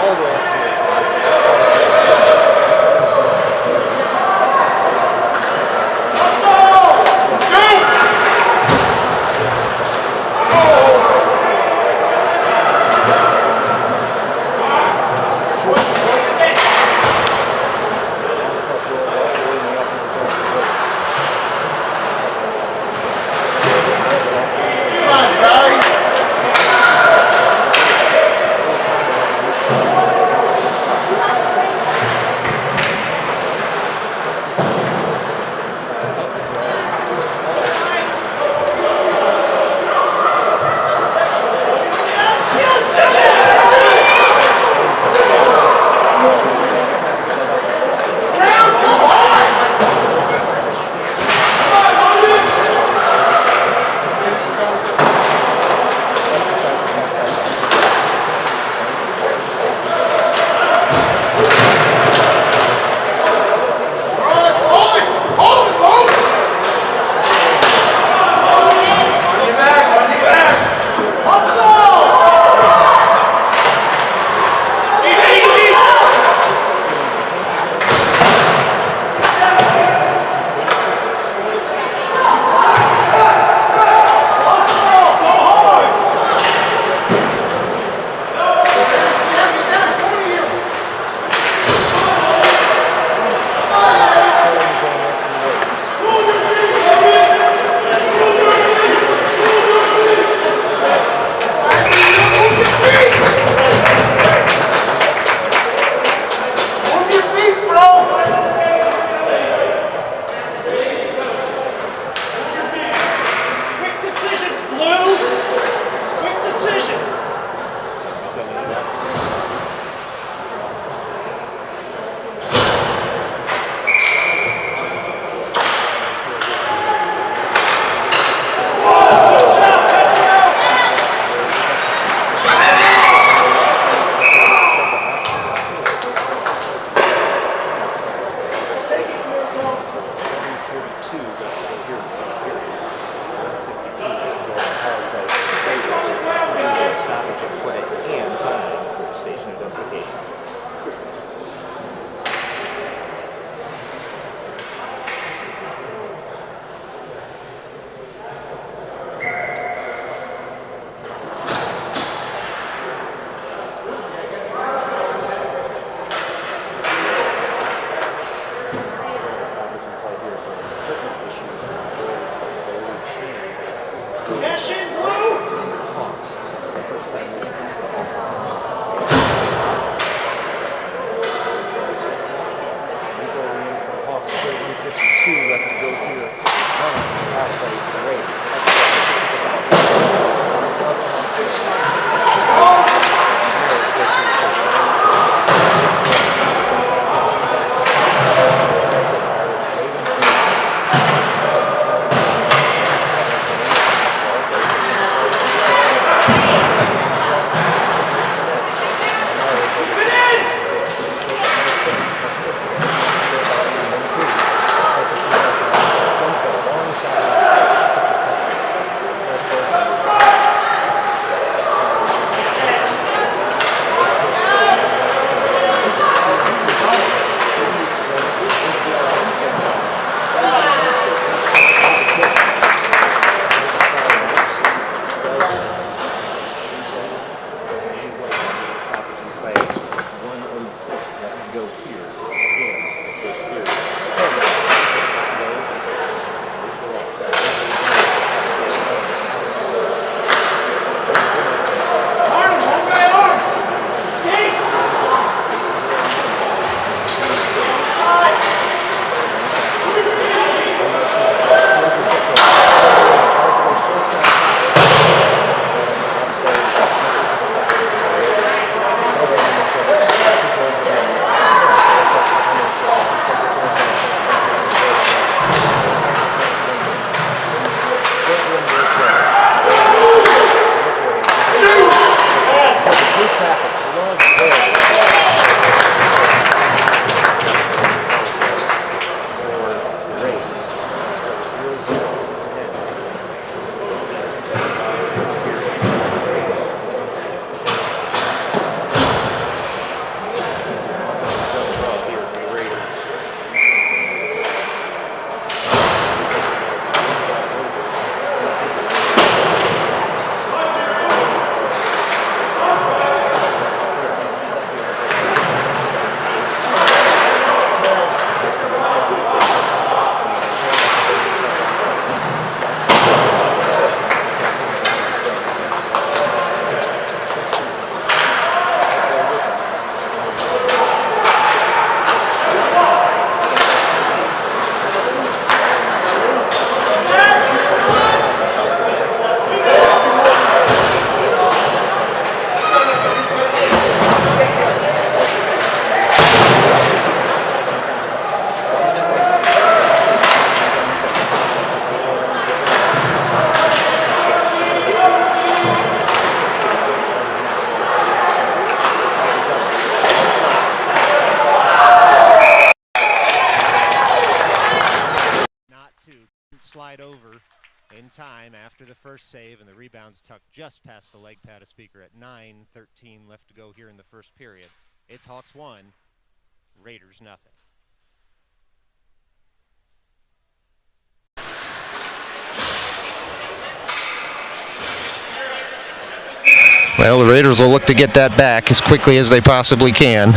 all the way up to the side. slide over in time after the first save, and the rebound's tucked just past the leg pad of Speaker at 9:13 left to go here in the first period. It's Hawks 1, Raiders nothing. Well, the Raiders will look to get that back as quickly as they possibly can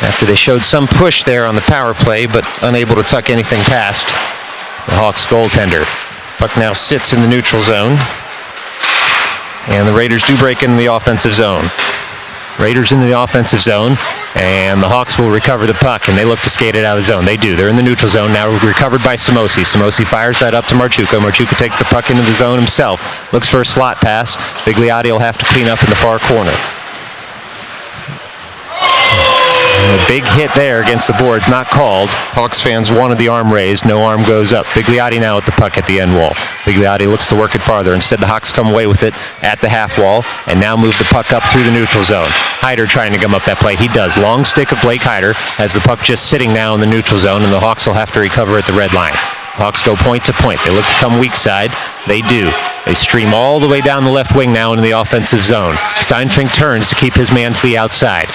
after they showed some push there on the power play, but unable to tuck anything past the Hawks goaltender. Puck now sits in the neutral zone, and the Raiders do break into the offensive zone. Raiders into the offensive zone, and the Hawks will recover the puck, and they look to skate it out of the zone. They do. They're in the neutral zone now, recovered by Samosi. Samosi fires that up to Marchuka. Marchuka takes the puck into the zone himself, looks for a slot pass. Bigliotti will have to clean up in the far corner. A big hit there against the boards, not called. Hawks fans wanted the arm raised. No arm goes up. Bigliotti now at the puck at the end wall. Bigliotti looks to work it farther. Instead, the Hawks come away with it at the half wall and now move the puck up through the neutral zone. Hyder trying to come up that play. He does. Long stick of Blake Hyder has the puck just sitting now in the neutral zone, and the Hawks will have to recover at the red line. Hawks go point to point. They look to come weak side. They do. They stream all the way down the left wing now into the offensive zone. Steinfink turns to keep his man to the outside.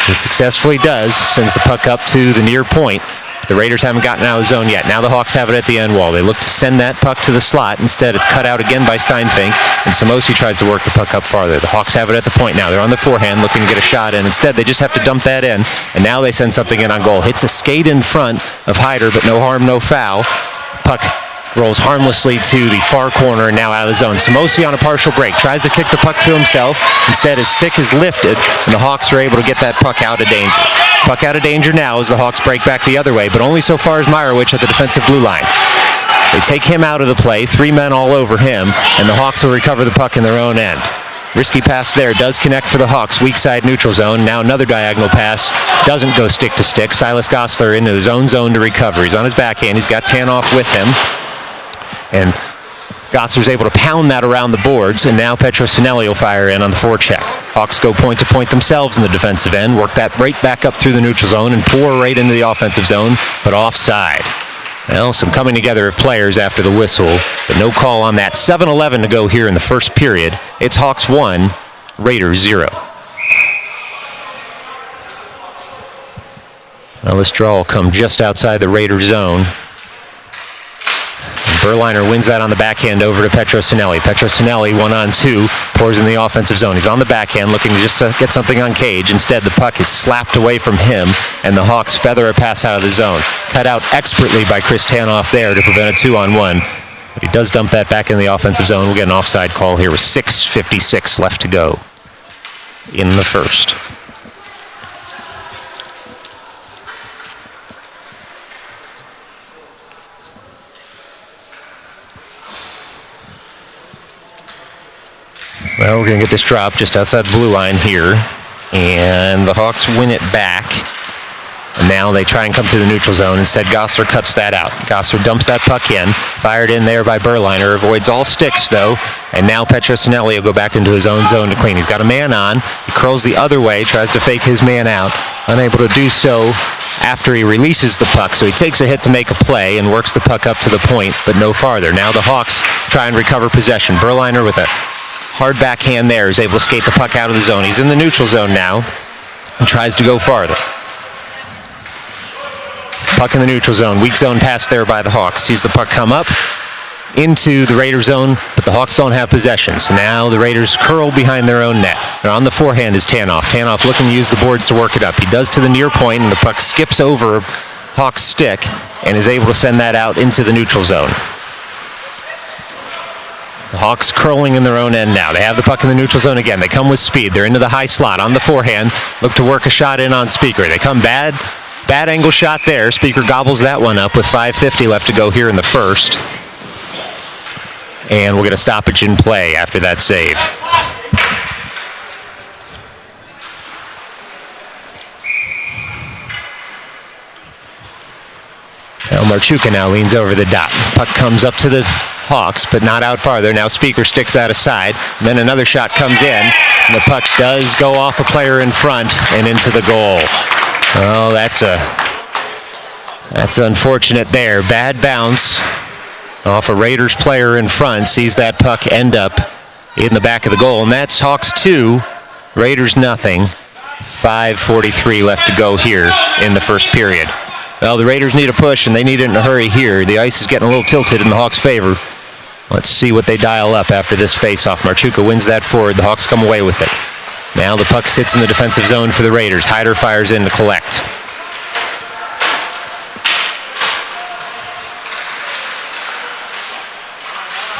He successfully does, sends the puck up to the near point. The Raiders haven't gotten out of the zone yet. Now the Hawks have it at the end wall. They look to send that puck to the slot. Instead, it's cut out again by Steinfink, and Samosi tries to work the puck up farther. The Hawks have it at the point now. They're on the forehand looking to get a shot in. Instead, they just have to dump that in, and now they send something in on goal. Hits a skate in front of Hyder, but no harm, no foul. Puck rolls harmlessly to the far corner and now out of the zone. Samosi on a partial break. Tries to kick the puck to himself. Instead, his stick is lifted, and the Hawks are able to get that puck out of danger. Puck out of danger now as the Hawks break back the other way, but only so far as Meyerowicz at the defensive blue line. They take him out of the play, 3 men all over him, and the Hawks will recover the puck in their own end. Risky pass there, does connect for the Hawks, weak side neutral zone. Now another diagonal pass, doesn't go stick to stick. Silas Gosler into his own zone to recover. He's on his backhand, he's got Tanoff with him. And Gosler's able to pound that around the boards, and now Petrosinelli will fire in on the forecheck. Hawks go point to point themselves in the defensive end, work that right back up through the neutral zone and pour right into the offensive zone, but offside. Well, some coming together of players after the whistle, but no call on that. 7:11 to go here in the first period. It's Hawks 1, Raiders 0. Now this draw will come just outside the Raider zone. Berliner wins that on the backhand over to Petrosinelli. Petrosinelli 1-on-2, pours in the offensive zone. He's on the backhand looking to just get something on Cage. Instead, the puck is slapped away from him, and the Hawks feather a pass out of the zone. Cut out expertly by Chris Tanoff there to prevent a 2-on-1. But he does dump that back in the offensive zone. We'll get an offside call here with 6:56 left to go in the first. Well, we're going to get this drop just outside the blue line here, and the Hawks win it back. And now they try and come to the neutral zone. Instead, Gosler cuts that out. Gosler dumps that puck in, fired in there by Berliner, avoids all sticks though, and now Petrosinelli will go back into his own zone to clean. He's got a man on, he curls the other way, tries to fake his man out, unable to do so after he releases the puck, so he takes a hit to make a play and works the puck up to the point, but no farther. Now the Hawks try and recover possession. Berliner with a hard backhand there is able to skate the puck out of the zone. He's in the neutral zone now and tries to go farther. Puck in the neutral zone. Weak zone pass there by the Hawks. Sees the puck come up into the Raider zone, but the Hawks don't have possession. So now the Raiders curl behind their own net. And on the forehand is Tanoff. Tanoff looking to use the boards to work it up. He does to the near point, and the puck skips over Hawks' stick and is able to send that out into the neutral zone. The Hawks curling in their own end now. They have the puck in the neutral zone again. They come with speed. They're into the high slot on the forehand. Look to work a shot in on Speaker. They come bad angle shot there. Speaker gobbles that one up with 5:50 left to go here in the first. And we'll get a stoppage in play after that save. Now Marchuka now leans over the dot. Puck comes up to the Hawks, but not out farther. Now Speaker sticks that aside. And then another shot comes in, and the puck does go off a player in front and into the goal. Oh, that's unfortunate there. Bad bounce off a Raiders player in front, sees that puck end up in the back of the goal, and that's Hawks 2, Raiders nothing. 5:43 left to go here in the first period. Well, the Raiders need a push, and they need it in a hurry here. The ice is getting a little tilted in the Hawks' favor. Let's see what they dial up after this face-off. Marchuka wins that forward. The Hawks come away with it. Now the puck sits in the defensive zone for the Raiders. Hyder fires in to collect.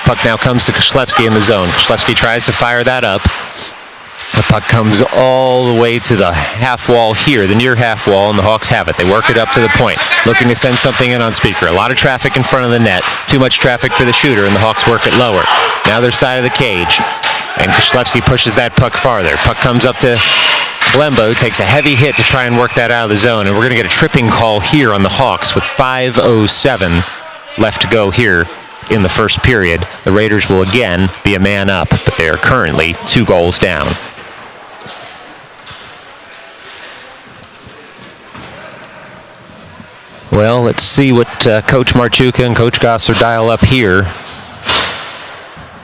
Puck now comes to Koslewski in the zone. Koslewski tries to fire that up. The puck comes all the way to the half wall here, the near half wall, and the Hawks have it. They work it up to the point, looking to send something in on Speaker. A lot of traffic in front of the net, too much traffic for the shooter, and the Hawks work it lower. Now their side of the cage, and Koslewski pushes that puck farther. Puck comes up to Lembo, takes a heavy hit to try and work that out of the zone, and we're going to get a tripping call here on the Hawks with 5:07 left to go here in the first period. The Raiders will again be a man up, but they are currently 2 goals down. Well, let's see what Coach Marchuka and Coach Gosler dial up here.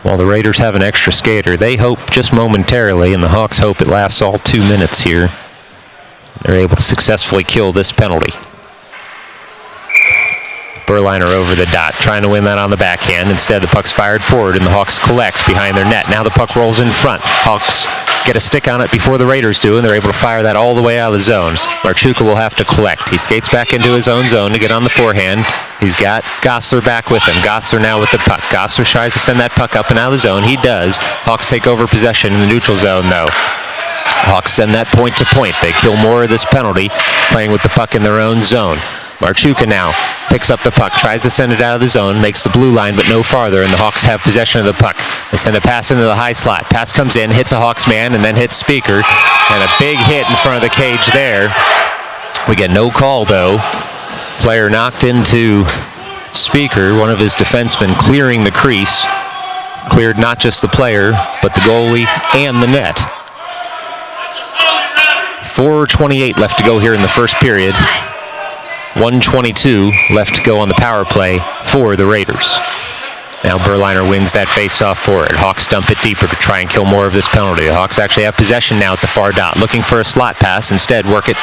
While the Raiders have an extra skater, they hope just momentarily, and the Hawks hope it lasts all 2 minutes here. They're able to successfully kill this penalty. Berliner over the dot, trying to win that on the backhand. Instead, the puck's fired forward, and the Hawks collect behind their net. Now the puck rolls in front. Hawks get a stick on it before the Raiders do, and they're able to fire that all the way out of the zone. Marchuka will have to collect. He skates back into his own zone to get on the forehand. He's got Gosler back with him. Gosler now with the puck. Gosler tries to send that puck up and out of the zone. He does. Hawks take over possession in the neutral zone, though. Hawks send that point to point. They kill more of this penalty playing with the puck in their own zone. Marchuka now picks up the puck, tries to send it out of the zone, makes the blue line but no farther, and the Hawks have possession of the puck. They send a pass into the high slot. Pass comes in, hits a Hawks man, and then hits Speaker. And a big hit in front of the cage there. We get no call, though. Player knocked into Speaker, one of his defensemen, clearing the crease. Cleared not just the player, but the goalie and the net. 4:28 left to go here in the first period. 1:22 left to go on the power play for the Raiders. Now Berliner wins that face-off for it. Hawks dump it deeper to try and kill more of this penalty. The Hawks actually have possession now at the far dot, looking for a slot pass. Instead, work it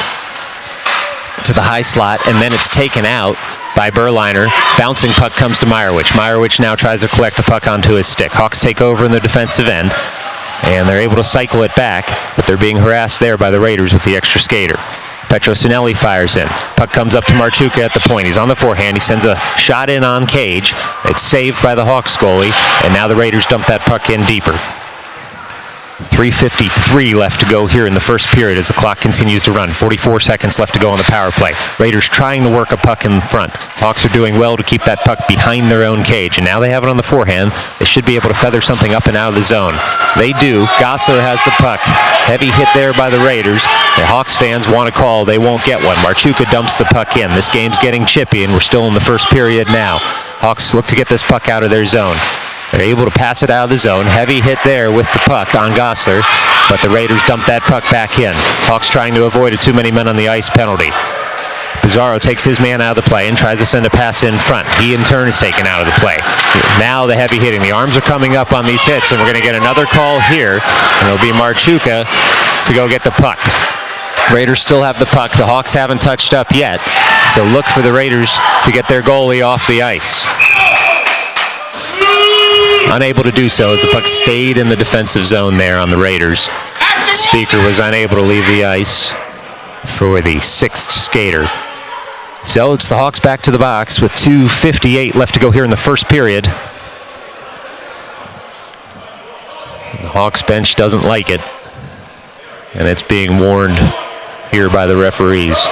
to the high slot, and then it's taken out by Berliner. Bouncing puck comes to Meyerowicz. Meyerowicz now tries to collect the puck onto his stick. Hawks take over in the defensive end, and they're able to cycle it back, but they're being harassed there by the Raiders with the extra skater. Petrosinelli fires in. Puck comes up to Marchuka at the point. He's on the forehand. He sends a shot in on cage. It's saved by the Hawks goalie, and now the Raiders dump that puck in deeper. 3:53 left to go here in the first period as the clock continues to run. 44 seconds left to go on the power play. Raiders trying to work a puck in front. Hawks are doing well to keep that puck behind their own cage, and now they have it on the forehand. They should be able to feather something up and out of the zone. They do. Gosler has the puck. Heavy hit there by the Raiders. The Hawks fans want a call. They won't get one. Marchuka dumps the puck in. This game's getting chippy, and we're still in the first period now. Hawks look to get this puck out of their zone. They're able to pass it out of the zone. Heavy hit there with the puck on Gosler, but the Raiders dump that puck back in. Hawks trying to avoid a too many men on the ice penalty. Pizarro takes his man out of the play and tries to send a pass in front. He in turn is taken out of the play. Now the heavy hitting. The arms are coming up on these hits, and we're going to get another call here, and it'll be Marchuka to go get the puck. Raiders still have the puck. The Hawks haven't touched up yet, so look for the Raiders to get their goalie off the ice. Unable to do so as the puck stayed in the defensive zone there on the Raiders. Speaker was unable to leave the ice for the 6th skater. So it's the Hawks back to the box with 2:58 left to go here in the first period. The Hawks bench doesn't like it, and it's being warned here by the referees.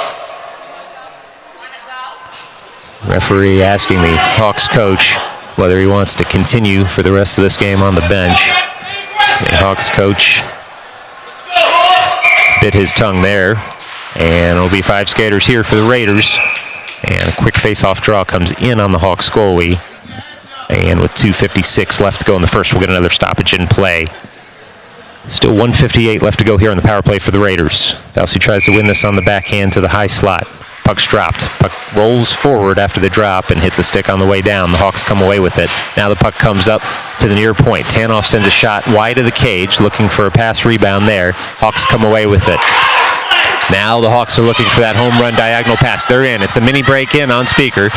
Referee asking the Hawks coach whether he wants to continue for the rest of this game on the bench. The Hawks coach bit his tongue there, and it'll be 5 skaters here for the Raiders. And a quick face-off draw comes in on the Hawks goalie. And with 2:56 left to go in the first, we'll get another stoppage in play. Still 1:58 left to go here on the power play for the Raiders. Fauci tries to win this on the backhand to the high slot. Puck's dropped. Puck rolls forward after the drop and hits a stick on the way down. The Hawks come away with it. Now the puck comes up to the near point. Tanoff sends a shot wide of the cage, looking for a pass rebound there. Hawks come away with it. Now the Hawks are looking for that home run diagonal pass. They're in. It's a mini break in on Speaker.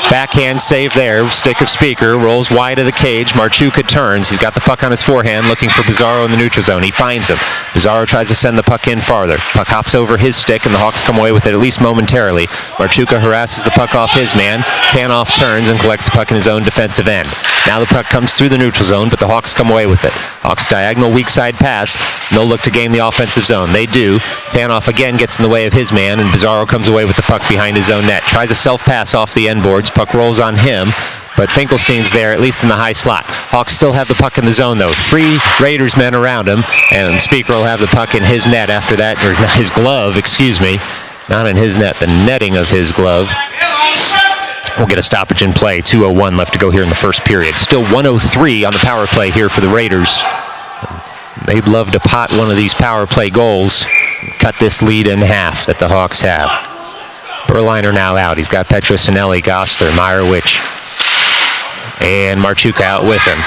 Backhand save there. Stick of Speaker rolls wide of the cage. Marchuka turns. He's got the puck on his forehand, looking for Bizarro in the neutral zone. He finds him. Bizarro tries to send the puck in farther. Puck hops over his stick, and the Hawks come away with it at least momentarily. Marchuka harasses the puck off his man. Tanoff turns and collects the puck in his own defensive end. Now the puck comes through the neutral zone, but the Hawks come away with it. Hawks diagonal weak side pass. No look to gain the offensive zone. They do. Tanoff again gets in the way of his man, and Bizarro comes away with the puck behind his own net. Tries a self-pass off the end boards. Puck rolls on him, but Finkelstein's there, at least in the high slot. Hawks still have the puck in the zone, though. 3 Raiders men around him, and Speaker will have the puck in his net after that, or his glove, excuse me. Not in his net, the netting of his glove. We'll get a stoppage in play. 2:01 left to go here in the first period. Still 1:03 on the power play here for the Raiders. They'd love to pot one of these power play goals, cut this lead in half that the Hawks have. Berliner now out. He's got Petrosinelli, Gosler, Meyerowicz, and Marchuka out with him.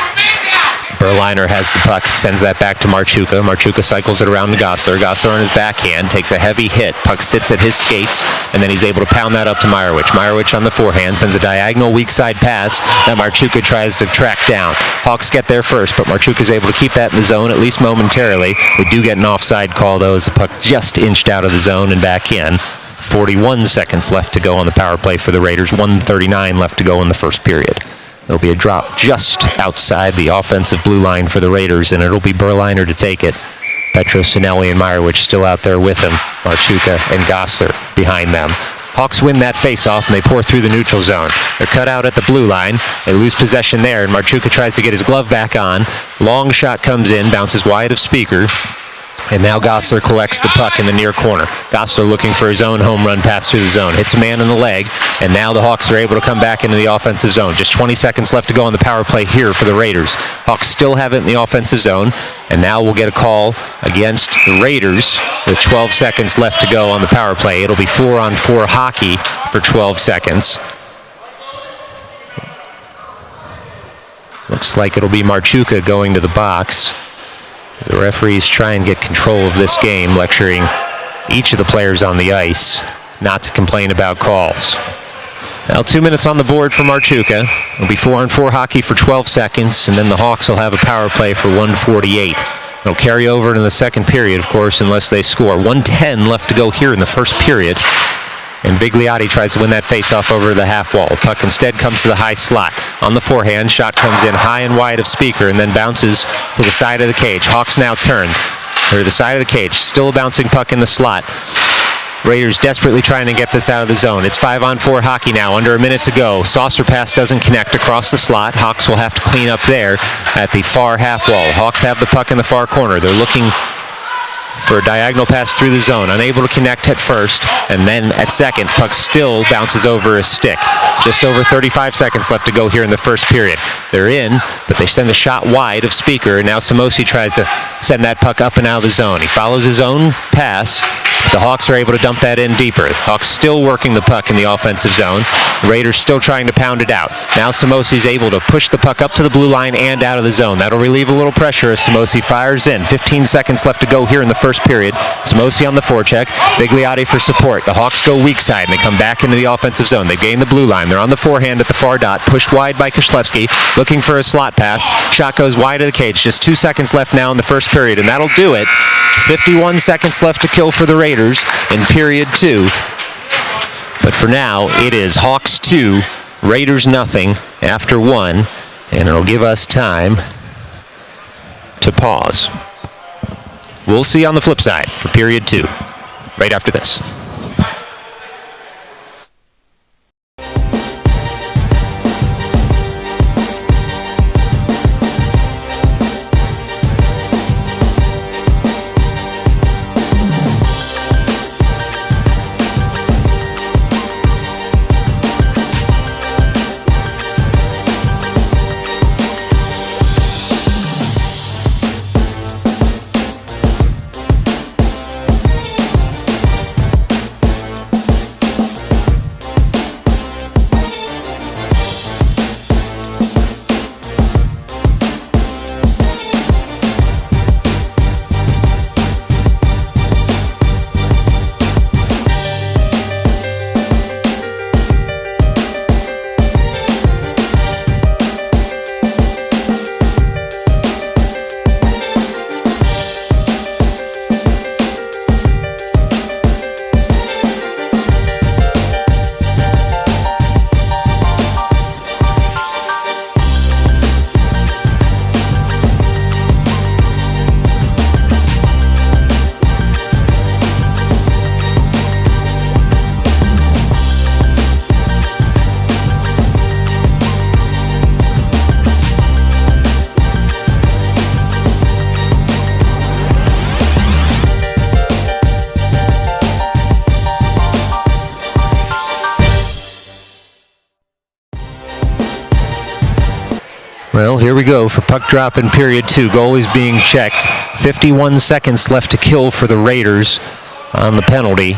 Berliner has the puck, sends that back to Marchuka. Marchuka cycles it around to Gosler. Gosler on his backhand takes a heavy hit. Puck sits at his skates, and then he's able to pound that up to Meyerowicz. Meyerowicz on the forehand sends a diagonal weak side pass that Marchuka tries to track down. Hawks get there first, but Marchuka's able to keep that in the zone, at least momentarily. We do get an offside call, though, as the puck just inched out of the zone and back in. 41 seconds left to go on the power play for the Raiders. 1:39 left to go in the first period. There'll be a drop just outside the offensive blue line for the Raiders, and it'll be Berliner to take it. Petrosinelli and Meyerowicz still out there with him. Marchuka and Gosler behind them. Hawks win that face-off, and they pour through the neutral zone. They're cut out at the blue line. They lose possession there, and Marchuka tries to get his glove back on. Long shot comes in, bounces wide of Speaker. And now Gosler collects the puck in the near corner. Gosler looking for his own home run pass through the zone. Hits a man in the leg, and now the Hawks are able to come back into the offensive zone. Just 20 seconds left to go on the power play here for the Raiders. Hawks still have it in the offensive zone, and now we'll get a call against the Raiders with 12 seconds left to go on the power play. It'll be 4-on-4 hockey for 12 seconds. Looks like it'll be Marchuka going to the box. The referees try and get control of this game, lecturing each of the players on the ice not to complain about calls. Now 2 minutes on the board for Marchuka. It'll be 4-on-4 hockey for 12 seconds, and then the Hawks will have a power play for 1:48. It'll carry over into the second period, of course, unless they score. 1:10 left to go here in the first period. And Vigliotti tries to win that faceoff over the half wall. Puck instead comes to the high slot. On the forehand, shot comes in high and wide of Speaker and then bounces to the side of the cage. Hawks now turn. Or the side of the cage. Still a bouncing puck in the slot. Raiders desperately trying to get this out of the zone. It's 5-on-4 hockey now, under a minute to go. Saucer pass doesn't connect across the slot. Hawks will have to clean up there at the far half wall. Hawks have the puck in the far corner. They're looking for a diagonal pass through the zone. Unable to connect at first, and then at second, puck still bounces over a stick. Just over 35 seconds left to go here in the first period. They're in, but they send a shot wide of Speaker, and now Samosi tries to send that puck up and out of the zone. He follows his own pass. The Hawks are able to dump that in deeper. Hawks still working the puck in the offensive zone. The Raiders still trying to pound it out. Now Samosi's able to push the puck up to the blue line and out of the zone. That'll relieve a little pressure as Samosi fires in. 15 seconds left to go here in the first period. Samosi on the forecheck. Vigliotti for support. The Hawks go weak side, and they come back into the offensive zone. They gain the blue line. They're on the forehand at the far dot. Pushed wide by Kishlevsky. Looking for a slot pass. Shot goes wide of the cage. Just 2 seconds left now in the first period, and that'll do it. 51 seconds left to kill for the Raiders in period 2. But for now, it is Hawks 2, Raiders nothing after 1, and it'll give us time to pause. We'll see on the flip side for period 2, right after this. here we go for puck drop in period 2. Goalie's being checked. 51 seconds left to kill for the Raiders on the penalty.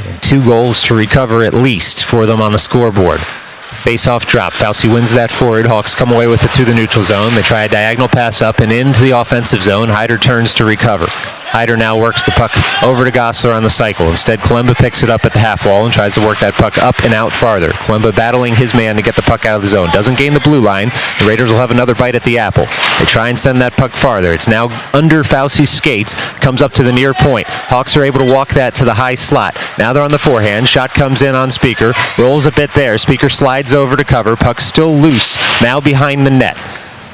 And 2 goals to recover at least for them on the scoreboard. Face-off drop. Fauci wins that forward. Hawks come away with it through the neutral zone. They try a diagonal pass up and into the offensive zone. Hyder turns to recover. Hyder now works the puck over to Gosler on the cycle. Instead, Kalemba picks it up at the half wall and tries to work that puck up and out farther. Kalemba battling his man to get the puck out of the zone. Doesn't gain the blue line. The Raiders will have another bite at the apple. They try and send that puck farther. It's now under Fauci's skates. Comes up to the near point. Hawks are able to walk that to the high slot. Now they're on the forehand. Shot comes in on Speaker. Rolls a bit there. Speaker slides over to cover. Puck still loose. Now behind the net.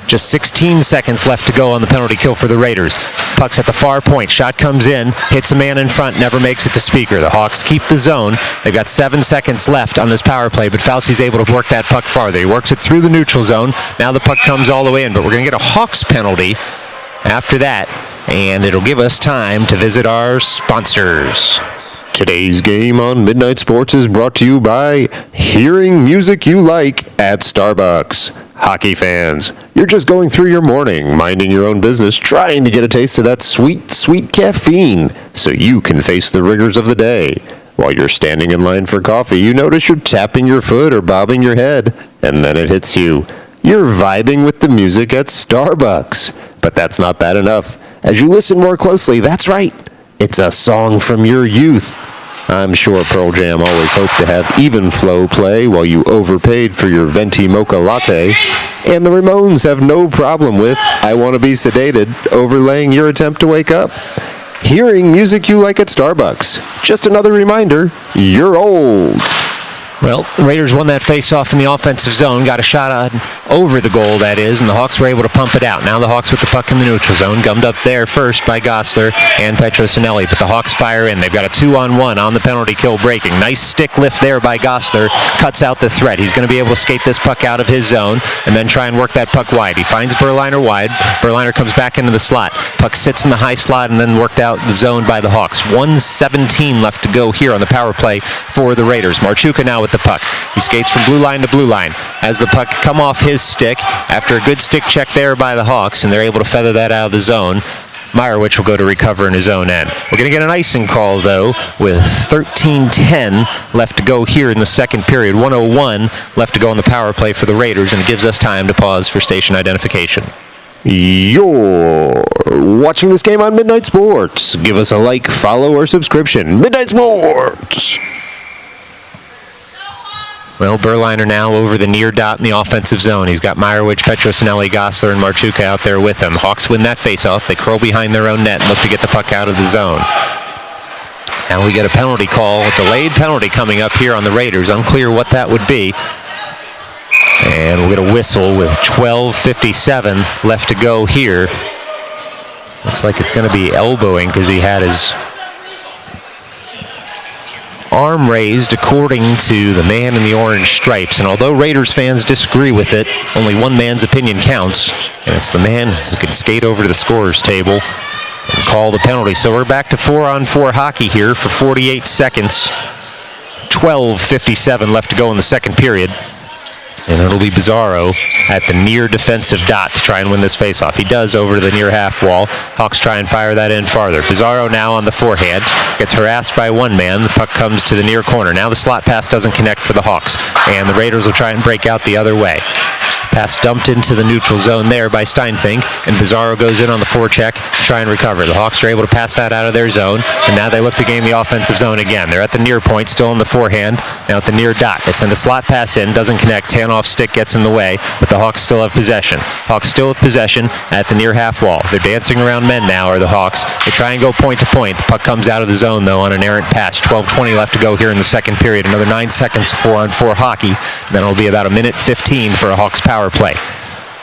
Just 16 seconds left to go on the penalty kill for the Raiders. Puck's at the far point. Shot comes in, hits a man in front, never makes it to Speaker. The Hawks keep the zone. They've got 7 seconds left on this power play, but Fauci's able to work that puck farther. He works it through the neutral zone. Now the puck comes all the way in, but we're going to get a Hawks penalty after that, and it'll give us time to visit our sponsors. Today's game on Midnight Sports is brought to you by hearing music you like at Starbucks. Hockey fans, you're just going through your morning, minding your own business, trying to get a taste of that sweet, sweet caffeine so you can face the rigors of the day. While you're standing in line for coffee, you notice you're tapping your foot or bobbing your head, and then it hits you. You're vibing with the music at Starbucks. But that's not bad enough. As you listen more closely, that's right. It's a song from your youth. I'm sure Pearl Jam always hoped to have even flow play while you overpaid for your venti mocha latte. And the Ramones have no problem with I Want to Be Sedated overlaying your attempt to wake up. Hearing music you like at Starbucks. Just another reminder, you're old. Well, the Raiders won that face-off in the offensive zone, got a shot on over the goal, that is, and the Hawks were able to pump it out. Now the Hawks with the puck in the neutral zone, gummed up there first by Gosler and Petrosinelli, but the Hawks fire in. They've got a 2-on-1 on the penalty kill breaking. Nice stick lift there by Gosler, cuts out the threat. He's going to be able to skate this puck out of his zone and then try and work that puck wide. He finds Berliner wide. Berliner comes back into the slot. Puck sits in the high slot and then worked out the zone by the Hawks. 1:17 left to go here on the power play for the Raiders. Marchuka now with the puck. He skates from blue line to blue line. Has the puck come off his stick after a good stick check there by the Hawks, and they're able to feather that out of the zone. Meyerowicz will go to recover in his own end. We're going to get an icing call, though, with 13:10 left to go here in the second period. 1:01 left to go on the power play for the Raiders, and it gives us time to pause for station identification. You're watching this game on Midnight Sports. Give us a like, follow, or subscription. Midnight Sports! Well, Berliner now over the near dot in the offensive zone. He's got Meyerowicz, Petrosinelli, Gosler, and Marchuka out there with him. Hawks win that faceoff. They curl behind their own net and look to get the puck out of the zone. Now we get a penalty call, a delayed penalty coming up here on the Raiders. Unclear what that would be. And we'll get a whistle with 12:57 left to go here. Looks like it's going to be elbowing because he had his arm raised according to the man in the orange stripes. And although Raiders fans disagree with it, only one man's opinion counts, and it's the man who can skate over to the scorer's table and call the penalty. So we're back to 4-on-4 hockey here for 48 seconds. 12:57 left to go in the second period. And it'll be Bizarro at the near defensive dot to try and win this faceoff. He does over to the near half wall. Hawks try and fire that in farther. Bizarro now on the forehand. Gets harassed by one man. The puck comes to the near corner. Now the slot pass doesn't connect for the Hawks. And the Raiders will try and break out the other way. Pass dumped into the neutral zone there by Steinfink. And Bizarro goes in on the forecheck to try and recover. The Hawks are able to pass that out of their zone. And now they look to gain the offensive zone again. They're at the near point, still on the forehand. Now at the near dot. They send a slot pass in. Doesn't connect. Off stick gets in the way, but the Hawks still have possession. Hawks still with possession at the near half wall. They're dancing around men now, are the Hawks. They try and go point to point. The puck comes out of the zone, though, on an errant pass. 12:20 left to go here in the second period. Another 9 seconds of 4-on-4 hockey. Then it'll be about a minute 15 for a Hawks power play.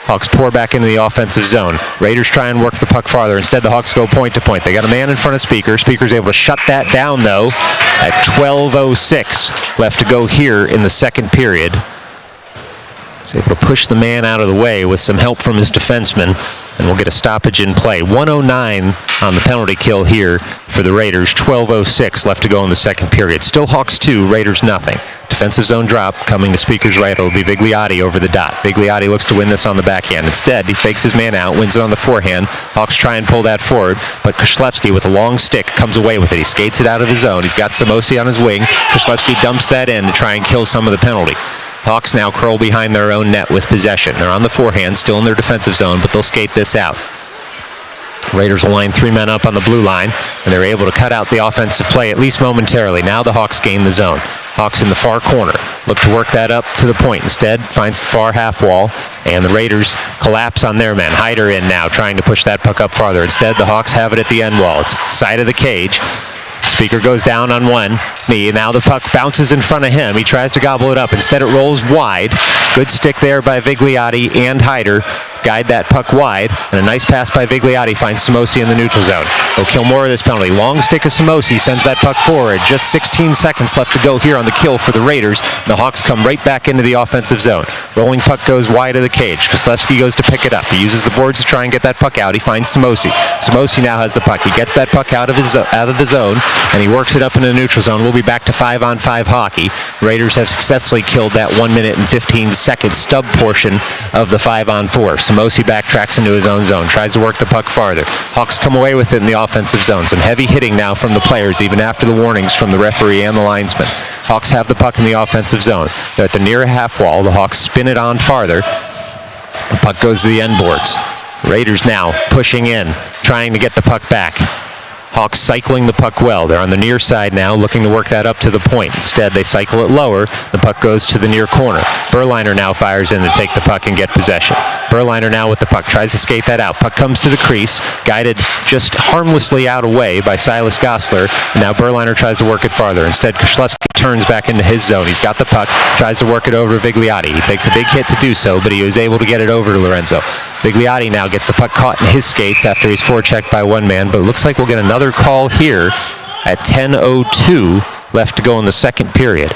Hawks pour back into the offensive zone. Raiders try and work the puck farther. Instead, the Hawks go point to point. They got a man in front of Speaker. Speaker's able to shut that down, though, at 12:06 left to go here in the second period. He's able to push the man out of the way with some help from his defenseman. And we'll get a stoppage in play. 109 on the penalty kill here for the Raiders. 12:06 left to go in the second period. Still Hawks 2, Raiders nothing. Defensive zone drop coming to Speaker's right. It'll be Vigliotti over the dot. Vigliotti looks to win this on the backhand. Instead, he fakes his man out, wins it on the forehand. Hawks try and pull that forward, but Koslewski with a long stick comes away with it. He skates it out of his zone. He's got Samosi on his wing. Koslewski dumps that in to try and kill some of the penalty. Hawks now curl behind their own net with possession. They're on the forehand, still in their defensive zone, but they'll skate this out. Raiders will line 3 men up on the blue line, and they're able to cut out the offensive play at least momentarily. Now the Hawks gain the zone. Hawks in the far corner. Look to work that up to the point. Instead, finds the far half wall, and the Raiders collapse on their men. Hyder in now, trying to push that puck up farther. Instead, the Hawks have it at the end wall. It's the side of the cage. Speaker goes down on one knee. Now the puck bounces in front of him. He tries to gobble it up. Instead, it rolls wide. Good stick there by Vigliotti and Hyder. Guide that puck wide, and a nice pass by Vigliotti finds Samosi in the neutral zone. He'll kill more of this penalty. Long stick of Samosi sends that puck forward. Just 16 seconds left to go here on the kill for the Raiders. The Hawks come right back into the offensive zone. Rolling puck goes wide of the cage. Koslewski goes to pick it up. He uses the boards to try and get that puck out. He finds Samosi. Samosi now has the puck. He gets that puck out of the zone, and he works it up into the neutral zone. We'll be back to 5-on-5 hockey. Raiders have successfully killed that 1 minute and 15 second stub portion of the 5-on-4. Samosi backtracks into his own zone, tries to work the puck farther. Hawks come away with it in the offensive zone. Some heavy hitting now from the players, even after the warnings from the referee and the linesman. Hawks have the puck in the offensive zone. They're at the near half wall. The Hawks spin it on farther. The puck goes to the end boards. Raiders now pushing in, trying to get the puck back. Hawks cycling the puck well. They're on the near side now, looking to work that up to the point. Instead, they cycle it lower. The puck goes to the near corner. Berliner now fires in to take the puck and get possession. Berliner now with the puck, tries to skate that out. Puck comes to the crease, guided just harmlessly out away by Silas Gosler. And now Berliner tries to work it farther. Instead, Koslewski turns back into his zone. He's got the puck, tries to work it over to Vigliotti. He takes a big hit to do so, but he was able to get it over to Lorenzo. Vigliotti now gets the puck caught in his skates after he's forechecked by one man, but it looks like we'll get another call here at 10:02 left to go in the second period.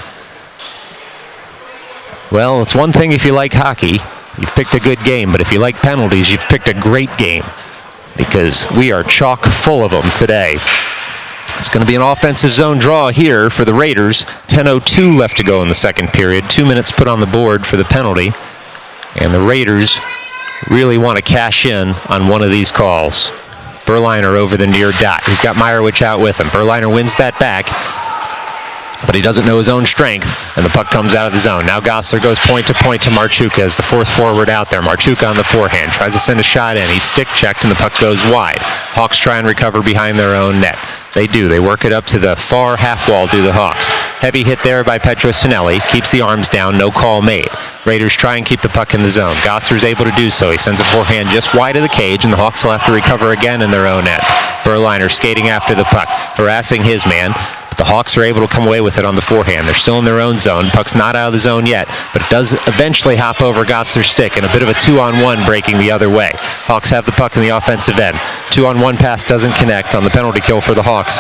Well, it's one thing if you like hockey, you've picked a good game, but if you like penalties, you've picked a great game, because we are chock full of them today. It's going to be an offensive zone draw here for the Raiders. 10:02 left to go in the second period. 2 minutes put on the board for the penalty, and the Raiders really want to cash in on one of these calls. Berliner over the near dot. He's got Meyerowicz out with him. Berliner wins that back, but he doesn't know his own strength, and the puck comes out of the zone. Now Gosler goes point to Marchuka as the fourth forward out there. Marchuka on the forehand, tries to send a shot in. He's stick checked, and the puck goes wide. Hawks try and recover behind their own net. They do. They work it up to the far half wall, do the Hawks. Heavy hit there by Petro Sinelli. Keeps the arms down. No call made. Raiders try and keep the puck in the zone. Gosler's able to do so. He sends a forehand just wide of the cage, and the Hawks will have to recover again in their own net. Berliner skating after the puck, harassing his man. But the Hawks are able to come away with it on the forehand. They're still in their own zone. Puck's not out of the zone yet, but it does eventually hop over Gosler's stick, and a bit of a 2-on-1 breaking the other way. Hawks have the puck in the offensive end. 2-on-1 pass doesn't connect on the penalty kill for the Hawks,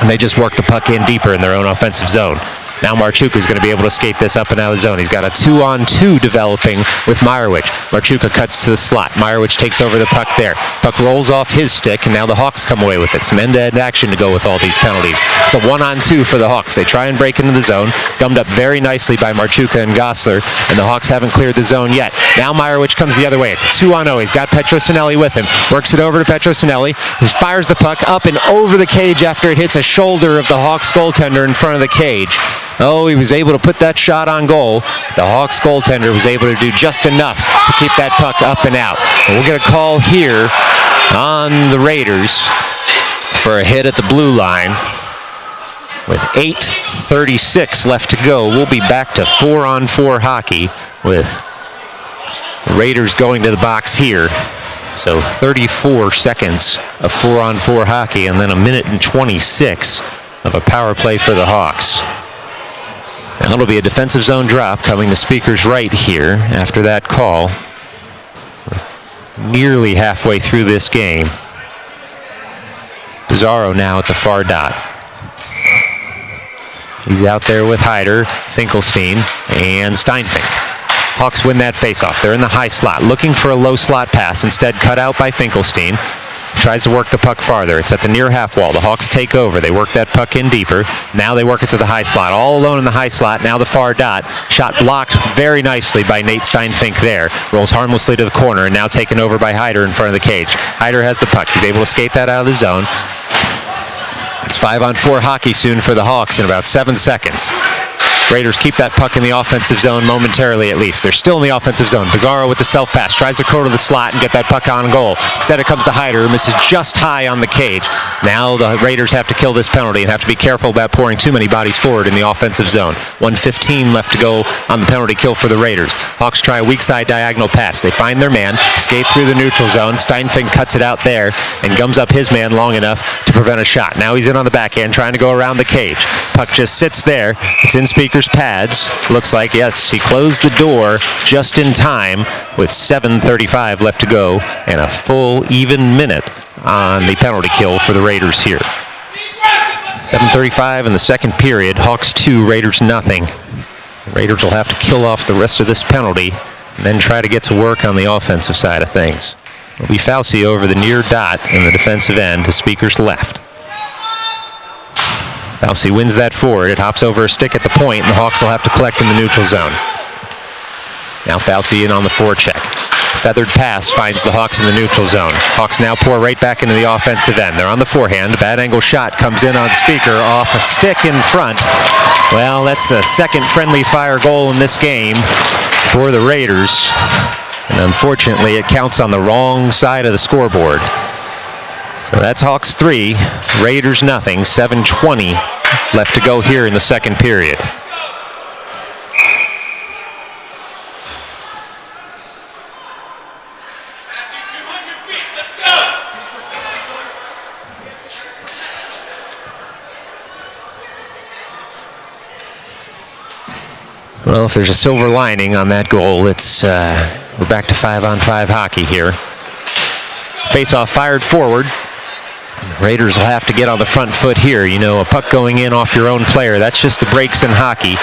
and they just work the puck in deeper in their own offensive zone. Now Marchuka is going to be able to skate this up and out of the zone. He's got a 2-on-2 developing with Meyerowicz. Marchuka cuts to the slot. Meyerowicz takes over the puck there. Puck rolls off his stick, and now the Hawks come away with it. Some end-to-end action to go with all these penalties. It's a 1-on-2 for the Hawks. They try and break into the zone. Gummed up very nicely by Marchuka and Gosler, and the Hawks haven't cleared the zone yet. Now Meyerowicz comes the other way. It's a 2-on-0. He's got Petro Sinelli with him. Works it over to Petro Sinelli, who fires the puck up and over the cage after it hits a shoulder of the Hawks goaltender in front of the cage. Oh, he was able to put that shot on goal. The Hawks goaltender was able to do just enough to keep that puck up and out. And we'll get a call here on the Raiders for a hit at the blue line. With 8:36 left to go, we'll be back to 4-on-4 hockey with the Raiders going to the box here. So 34 seconds of 4-on-4 hockey, and then a minute and 26 of a power play for the Hawks. Now it'll be a defensive zone drop coming to Speaker's right here after that call. We're nearly halfway through this game. Pizarro now at the far dot. He's out there with Hyder, Finkelstein, and Steinfink. Hawks win that faceoff. They're in the high slot, looking for a low slot pass. Instead, cut out by Finkelstein. Tries to work the puck farther. It's at the near half wall. The Hawks take over. They work that puck in deeper. Now they work it to the high slot. All alone in the high slot. Now the far dot. Shot blocked very nicely by Nate Steinfink there. Rolls harmlessly to the corner and now taken over by Hyder in front of the cage. Hyder has the puck. He's able to skate that out of the zone. It's 5-on-4 hockey soon for the Hawks in about 7 seconds. Raiders keep that puck in the offensive zone momentarily at least. They're still in the offensive zone. Pizarro with the self-pass. Tries to go to the slot and get that puck on goal. Instead it comes to Hyder, who misses just high on the cage. Now the Raiders have to kill this penalty and have to be careful about pouring too many bodies forward in the offensive zone. 1:15 left to go on the penalty kill for the Raiders. Hawks try a weak side diagonal pass. They find their man, skate through the neutral zone. Steinfink cuts it out there and gums up his man long enough to prevent a shot. Now he's in on the backhand trying to go around the cage. Puck just sits there. It's in Speaker's pads. Looks like, yes, he closed the door just in time with 7:35 left to go and a full even minute on the penalty kill for the Raiders here. 7:35 in the second period. Hawks 2, Raiders nothing. The Raiders will have to kill off the rest of this penalty and then try to get to work on the offensive side of things. It'll be Fauci over the near dot in the defensive end to Speaker's left. Fauci wins that forward. It hops over a stick at the point, and the Hawks will have to collect in the neutral zone. Now Fauci in on the forecheck. Feathered pass finds the Hawks in the neutral zone. Hawks now pour right back into the offensive end. They're on the forehand. A bad angle shot comes in on Speaker off a stick in front. Well, that's the second friendly fire goal in this game for the Raiders. And unfortunately, it counts on the wrong side of the scoreboard. So that's Hawks 3, Raiders nothing. 7:20 left to go here in the second period. Well, if there's a silver lining on that goal, it's we're back to 5-on-5 hockey here. Face-off fired forward. Raiders will have to get on the front foot here. You know, a puck going in off your own player, that's just the breaks in hockey.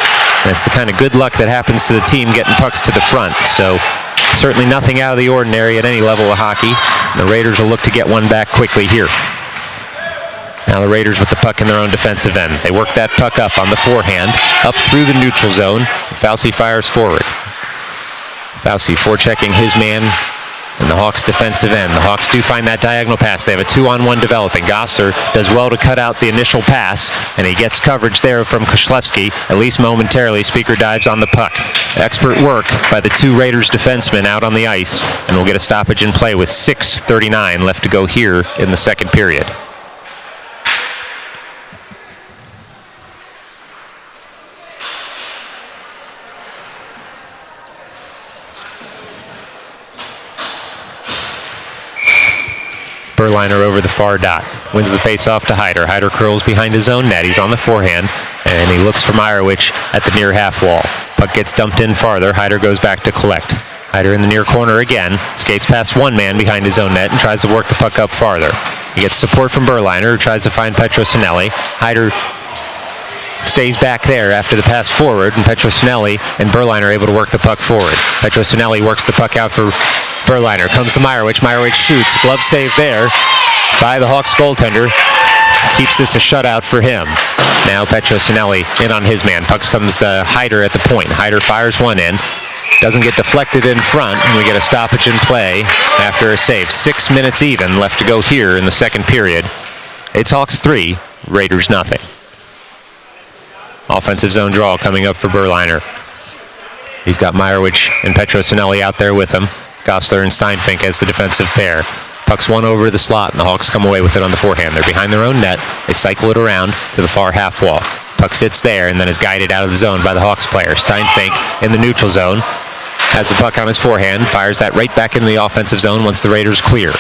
That's the kind of good luck that happens to the team getting pucks to the front. So certainly nothing out of the ordinary at any level of hockey. The Raiders will look to get one back quickly here. Now the Raiders with the puck in their own defensive end. They work that puck up on the forehand, up through the neutral zone. Fauci fires forward. Fauci forechecking his man in the Hawks defensive end. The Hawks do find that diagonal pass. They have a 2-on-1 developing. Gosser does well to cut out the initial pass, and he gets coverage there from Koslewski, at least momentarily. Speaker dives on the puck. Expert work by the two Raiders defensemen out on the ice, and we'll get a stoppage in play with 6:39 left to go here in the second period. Berliner over the far dot. Wins the face-off to Hyder. Hyder curls behind his own net. He's on the forehand, and he looks for Meyerowicz at the near half wall. Puck gets dumped in farther. Hyder goes back to collect. Hyder in the near corner again. Skates past one man behind his own net and tries to work the puck up farther. He gets support from Berliner, who tries to find Petrosinelli. Hyder stays back there after the pass forward, and Petrosinelli and Berliner are able to work the puck forward. Petrosinelli works the puck out for Berliner. Comes to Meyerowicz. Meyerowicz shoots. Glove save there by the Hawks goaltender. Keeps this a shutout for him. Now Petrosinelli in on his man. Puck comes to Hyder at the point. Hyder fires one in. Doesn't get deflected in front, and we get a stoppage in play after a save. 6 minutes even left to go here in the second period. It's Hawks 3, Raiders nothing. Offensive zone draw coming up for Berliner. He's got Meyerowicz and Petrosinelli out there with him. Gosler and Steinfink as the defensive pair. Puck's one over the slot, and the Hawks come away with it on the forehand. They're behind their own net. They cycle it around to the far half wall. Puck sits there and then is guided out of the zone by the Hawks player. Steinfink in the neutral zone. Has the puck on his forehand. Fires that right back into the offensive zone once the Raiders clear.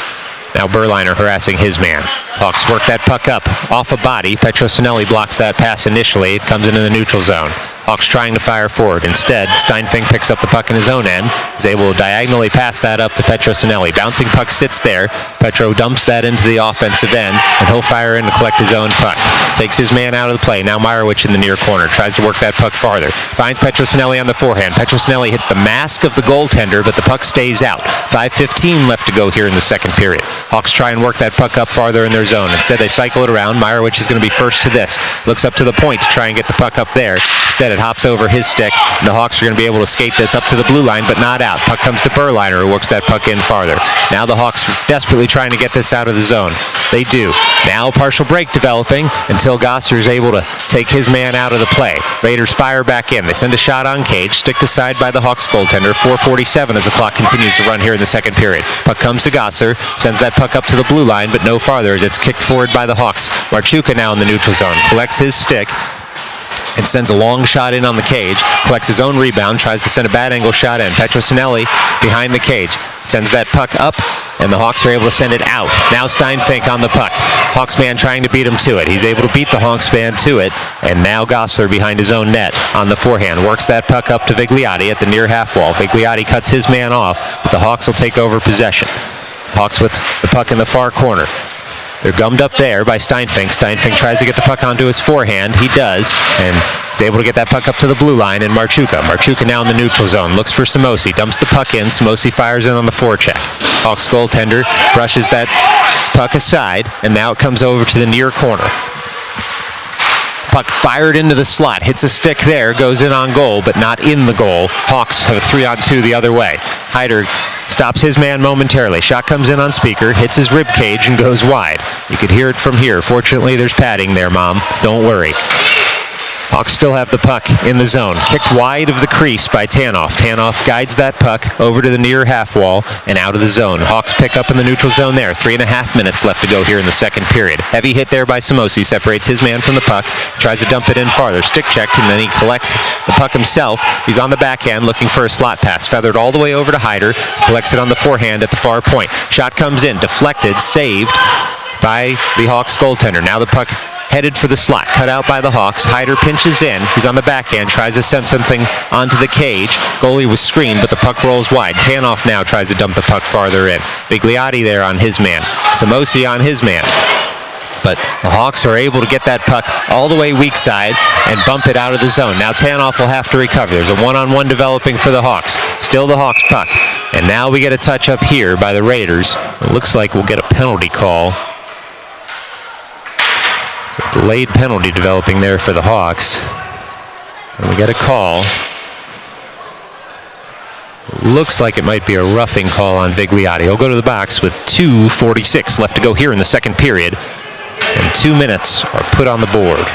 Now Berliner harassing his man. Hawks work that puck up off a body. Petrosinelli blocks that pass initially. It comes into the neutral zone. Hawks trying to fire forward. Instead, Steinfink picks up the puck in his own end. Is able to diagonally pass that up to Petrosinelli. Bouncing puck sits there. Petro dumps that into the offensive end, and he'll fire in to collect his own puck. Takes his man out of the play. Now Meyerowicz in the near corner. Tries to work that puck farther. Finds Petrosinelli on the forehand. Petrosinelli hits the mask of the goaltender, but the puck stays out. 5:15 left to go here in the second period. Hawks try and work that puck up farther in their zone. Instead, they cycle it around. Meyerowicz is going to be first to this. Looks up to the point to try and get the puck up there. Instead, it hops over his stick, and the Hawks are going to be able to skate this up to the blue line, but not out. Puck comes to Berliner, who works that puck in farther. Now the Hawks desperately trying to get this out of the zone. They do. Now a partial break developing until Gosser is able to take his man out of the play. Raiders fire back in. They send a shot on cage, sticked aside by the Hawks goaltender. 4:47 as the clock continues to run here in the second period. Puck comes to Gosser, sends that puck up to the blue line, but no farther as it's kicked forward by the Hawks. Marchuka now in the neutral zone, collects his stick, and sends a long shot in on the cage, collects his own rebound, tries to send a bad angle shot in. Petrosinelli behind the cage, sends that puck up, and the Hawks are able to send it out. Now Steinfink on the puck. Hawks man trying to beat him to it. He's able to beat the Hawks man to it, and now Gosler behind his own net on the forehand. Works that puck up to Vigliotti at the near half wall. Vigliotti cuts his man off, but the Hawks will take over possession. Hawks with the puck in the far corner. They're gummed up there by Steinfink. Steinfink tries to get the puck onto his forehand. He does, and is able to get that puck up to the blue line, and Marchuka. Marchuka now in the neutral zone. Looks for Samosi. Dumps the puck in. Samosi fires in on the forecheck. Hawks goaltender brushes that puck aside, and now it comes over to the near corner. Puck fired into the slot. Hits a stick there. Goes in on goal, but not in the goal. Hawks have a 3-on-2 the other way. Hyder stops his man momentarily. Shot comes in on speaker, hits his rib cage, and goes wide. You could hear it from here. Fortunately, there's padding there, Mom. Don't worry. Hawks still have the puck in the zone. Kicked wide of the crease by Tanoff. Tanoff guides that puck over to the near half wall and out of the zone. Hawks pick up in the neutral zone there. 3.5 minutes left to go here in the second period. Heavy hit there by Samosi. Separates his man from the puck. Tries to dump it in farther. Stick checked, and then he collects the puck himself. He's on the backhand looking for a slot pass. Feathered all the way over to Hyder. Collects it on the forehand at the far point. Shot comes in. Deflected. Saved by the Hawks goaltender. Now the puck headed for the slot, cut out by the Hawks. Hyder pinches in. He's on the backhand, tries to send something onto the cage. Goalie was screened, but the puck rolls wide. Tanoff now tries to dump the puck farther in. Vigliotti there on his man. Samosi on his man. But the Hawks are able to get that puck all the way weak side and bump it out of the zone. Now Tanoff will have to recover. There's a one-on-one developing for the Hawks. Still the Hawks puck. And now we get a touch up here by the Raiders. It looks like we'll get a penalty call. Delayed penalty developing there for the Hawks. And we get a call. Looks like it might be a roughing call on Vigliotti. He'll go to the box with 2:46 left to go here in the second period. And 2 minutes are put on the board.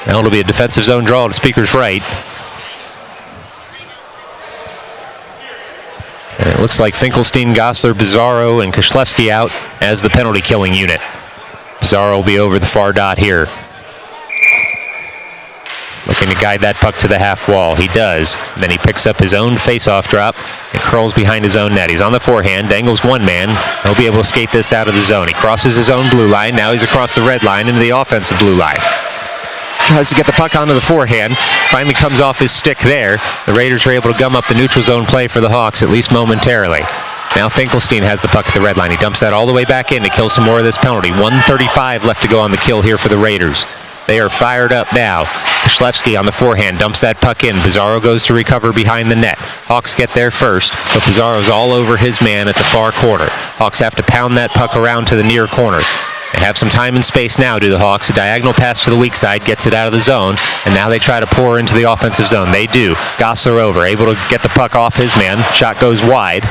Now it'll be a defensive zone draw to Speaker's right. And it looks like Finkelstein, Gosler, Bizarro, and Koslewski out as the penalty killing unit. Bizarro will be over the far dot here. Looking to guide that puck to the half wall. He does. Then he picks up his own face-off drop and curls behind his own net. He's on the forehand, dangles one man. He'll be able to skate this out of the zone. He crosses his own blue line. Now he's across the red line into the offensive blue line. Tries to get the puck onto the forehand. Finally comes off his stick there. The Raiders are able to gum up the neutral zone play for the Hawks, at least momentarily. Now Finkelstein has the puck at the red line. He dumps that all the way back in to kill some more of this penalty. 1:35 left to go on the kill here for the Raiders. They are fired up now. Koslewski on the forehand dumps that puck in. Bizarro goes to recover behind the net. Hawks get there first, but Bizarro's all over his man at the far corner. Hawks have to pound that puck around to the near corner. They have some time and space now, do the Hawks. A diagonal pass to the weak side gets it out of the zone, and now they try to pour into the offensive zone. They do. Gosler over, able to get the puck off his man. Shot goes wide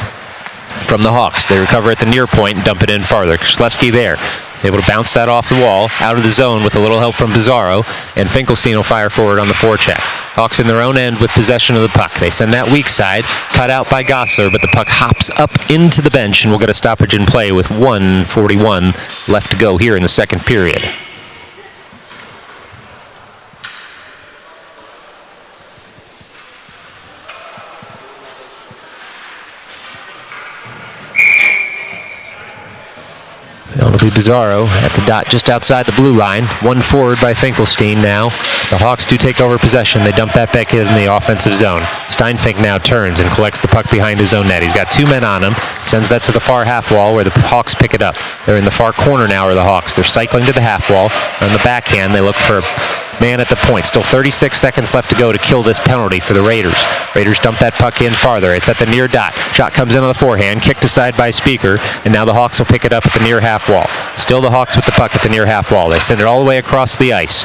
from the Hawks. They recover at the near point and dump it in farther. Koslewski there. He's able to bounce that off the wall, out of the zone with a little help from Bizarro, and Finkelstein will fire forward on the forecheck. Hawks in their own end with possession of the puck. They send that weak side, cut out by Gosler, but the puck hops up into the bench, and we'll get a stoppage in play with 1:41 left to go here in the second period. It'll be Bizarro at the dot just outside the blue line. One forward by Finkelstein now. The Hawks do take over possession. They dump that back in the offensive zone. Steinfink now turns and collects the puck behind his own net. He's got 2 men on him. Sends that to the far half wall where the Hawks pick it up. They're in the far corner now are the Hawks. They're cycling to the half wall. On the backhand, they look for man at the point. Still 36 seconds left to go to kill this penalty for the Raiders. Raiders dump that puck in farther. It's at the near dot. Shot comes in on the forehand, kicked aside by Speaker, and now the Hawks will pick it up at the near half wall. Still the Hawks with the puck at the near half wall. They send it all the way across the ice.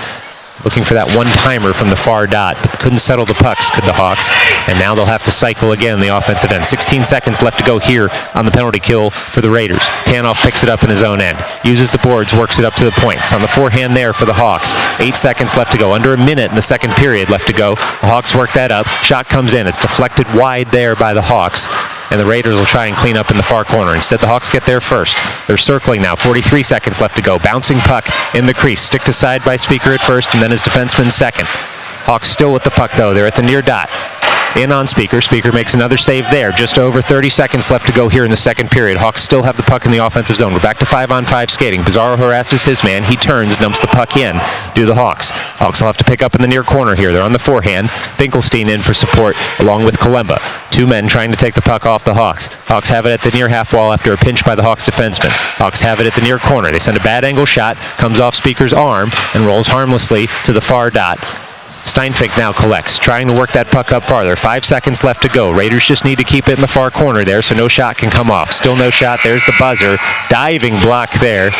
Looking for that one-timer from the far dot, but couldn't settle the pucks, could the Hawks. And now they'll have to cycle again in the offensive end. 16 seconds left to go here on the penalty kill for the Raiders. Tanoff picks it up in his own end. Uses the boards, works it up to the point. It's on the forehand there for the Hawks. 8 seconds left to go. Under a minute in the second period left to go. The Hawks work that up. Shot comes in. It's deflected wide there by the Hawks. And the Raiders will try and clean up in the far corner. Instead, the Hawks get there first. They're circling now. 43 seconds left to go. Bouncing puck in the crease. Stick to side by Speaker at first, and then his defenseman second. Hawks still with the puck, though. They're at the near dot. In on Speaker. Speaker makes another save there. Just over 30 seconds left to go here in the second period. Hawks still have the puck in the offensive zone. We're back to 5-on-5 skating. Bizarro harasses his man. He turns, dumps the puck in. Do the Hawks. Hawks will have to pick up in the near corner here. They're on the forehand. Finkelstein in for support along with Kalemba. 2 men trying to take the puck off the Hawks. Hawks have it at the near half wall after a pinch by the Hawks defenseman. Hawks have it at the near corner. They send a bad angle shot. Comes off Speaker's arm and rolls harmlessly to the far dot. Steinfink now collects, trying to work that puck up farther. 5 seconds left to go. Raiders just need to keep it in the far corner there so no shot can come off. Still no shot. There's the buzzer. Diving block there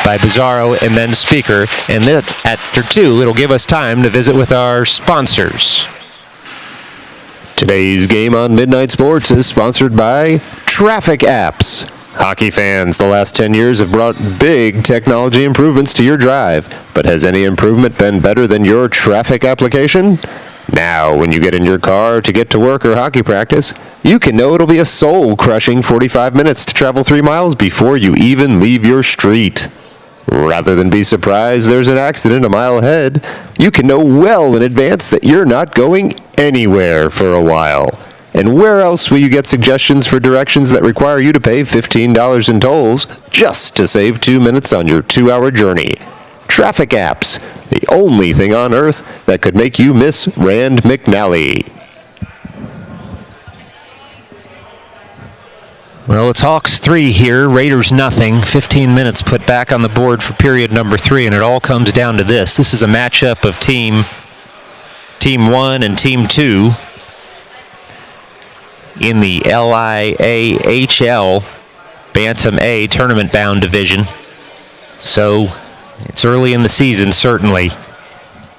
by Bizarro and then Speaker. And then after 2, it'll give us time to visit with our sponsors. Today's game on Midnight Sports is sponsored by Traffic Apps. Hockey fans, the last 10 years have brought big technology improvements to your drive, but has any improvement been better than your traffic application? Now, when you get in your car to get to work or hockey practice, you can know it'll be a soul-crushing 45 minutes to travel 3 miles before you even leave your street. Rather than be surprised there's an accident a mile ahead, you can know well in advance that you're not going anywhere for a while. And where else will you get suggestions for directions that require you to pay $15 in tolls just to save 2 minutes on your 2-hour journey? Traffic Apps, the only thing on earth that could make you miss Rand McNally. Well, it's Hawks 3 here, Raiders nothing. 15 minutes put back on the board for period number 3, and it all comes down to this. This is a matchup of Team 1 and Team 2 in the LIAHLAA Bantam A tournament-bound division. So it's early in the season, certainly,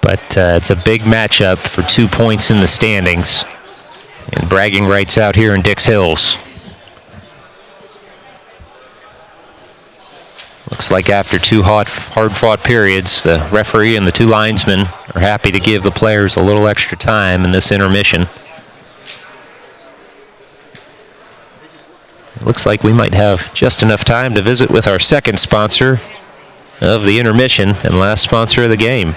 but it's a big matchup for 2 points in the standings and bragging rights out here in Dix Hills. Looks like after 2 hard-fought periods, the referee and the 2 linesmen are happy to give the players a little extra time in this intermission. Looks like we might have just enough time to visit with our second sponsor of the intermission and last sponsor of the game.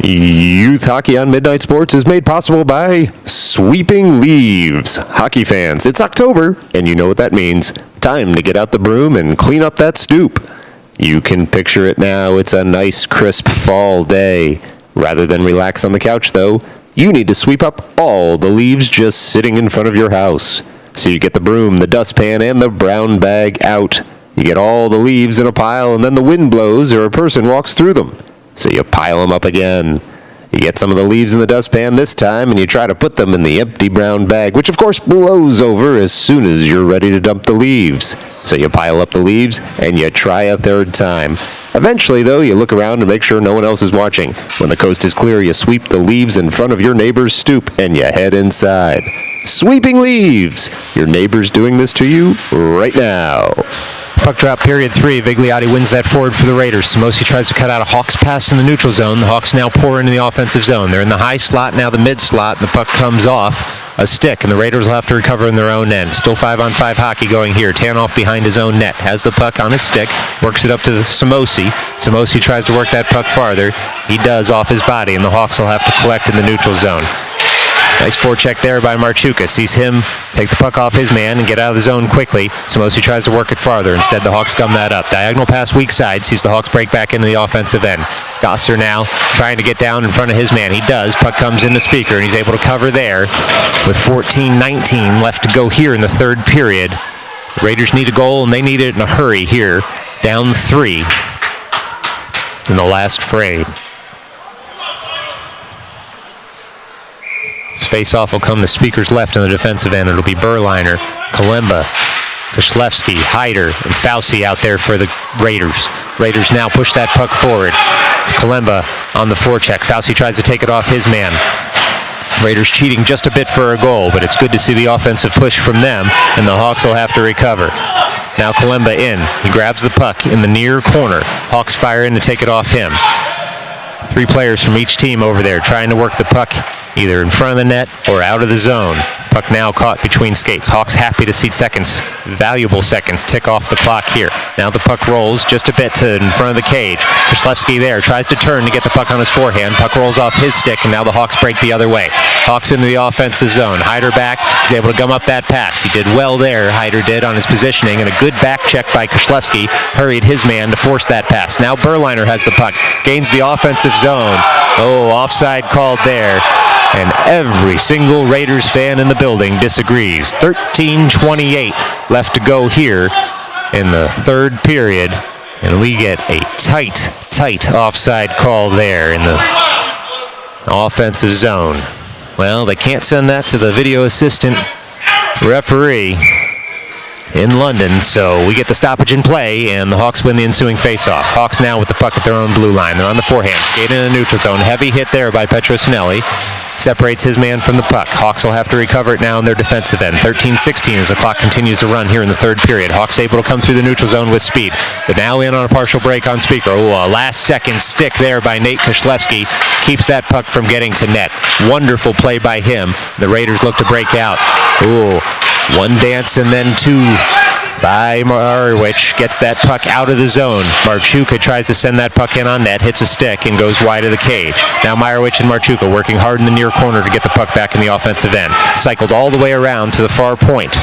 Youth Hockey on Midnight Sports is made possible by Sweeping Leaves. Hockey fans, it's October, and you know what that means. Time to get out the broom and clean up that stoop. You can picture it now. It's a nice, crisp fall day. Rather than relax on the couch, though, you need to sweep up all the leaves just sitting in front of your house. So you get the broom, the dustpan, and the brown bag out. You get all the leaves in a pile, and then the wind blows or a person walks through them. So you pile them up again. You get some of the leaves in the dustpan this time, and you try to put them in the empty brown bag, which of course blows over as soon as you're ready to dump the leaves. So you pile up the leaves, and you try a third time. Eventually, though, you look around to make sure no one else is watching. When the coast is clear, you sweep the leaves in front of your neighbor's stoop, and you head inside. Sweeping Leaves! Your neighbor's doing this to you right now. Puck drop, period 3. Vigliotti wins that forward for the Raiders. Samosi tries to cut out a Hawks pass in the neutral zone. The Hawks now pour into the offensive zone. They're in the high slot, now the mid slot, and the puck comes off a stick, and the Raiders will have to recover in their own end. Still 5-on-5 hockey going here. Tanoff behind his own net. Has the puck on his stick. Works it up to Samosi. Samosi tries to work that puck farther. He does off his body, and the Hawks will have to collect in the neutral zone. Nice forecheck there by Marchuka. Sees him take the puck off his man and get out of the zone quickly. Samosi tries to work it farther. Instead, the Hawks gum that up. Diagonal pass weak side. Sees the Hawks break back into the offensive end. Gosser now trying to get down in front of his man. He does. Puck comes in the Speaker, and he's able to cover there with 14-19 left to go here in the third period. The Raiders need a goal, and they need it in a hurry here. Down 3 in the last frame. This face-off will come to Speaker's left on the defensive end. It'll be Berliner, Kalemba, Koslewski, Hyder, and Fauci out there for the Raiders. Raiders now push that puck forward. It's Kalemba on the forecheck. Fauci tries to take it off his man. Raiders cheating just a bit for a goal, but it's good to see the offensive push from them, and the Hawks will have to recover. Now Kalemba in. He grabs the puck in the near corner. Hawks fire in to take it off him. 3 players from each team over there trying to work the puck either in front of the net or out of the zone. Puck now caught between skates. Hawks happy to see seconds, valuable seconds, tick off the clock here. Now the puck rolls just a bit to in front of the cage. Koslewski there tries to turn to get the puck on his forehand. Puck rolls off his stick, and now the Hawks break the other way. Hawks into the offensive zone. Hyder back. He's able to gum up that pass. He did well there, Hyder did, on his positioning, and a good back check by Koslewski hurried his man to force that pass. Now Berliner has the puck. Gains the offensive zone. Oh, offside called there. And every single Raiders fan in the building disagrees. 13:28 left to go here in the third period. And we get a tight offside call there in the offensive zone. Well, they can't send that to the video assistant referee in London, so we get the stoppage in play, and the Hawks win the ensuing faceoff. Hawks now with the puck at their own blue line. They're on the forehand, skating in the neutral zone. Heavy hit there by Petrosinelli. Separates his man from the puck. Hawks will have to recover it now in their defensive end. 13-16 as the clock continues to run here in the third period. Hawks able to come through the neutral zone with speed. They're now in on a partial break on Speaker. Oh, a last-second stick there by Nate Koslewski keeps that puck from getting to net. Wonderful play by him. The Raiders look to break out. Ooh, one dance and then 2 by Marowich. Gets that puck out of the zone. Marchuka tries to send that puck in on net, hits a stick, and goes wide of the cage. Now Marowich and Marchuka working hard in the near corner to get the puck back in the offensive end. Cycled all the way around to the far point.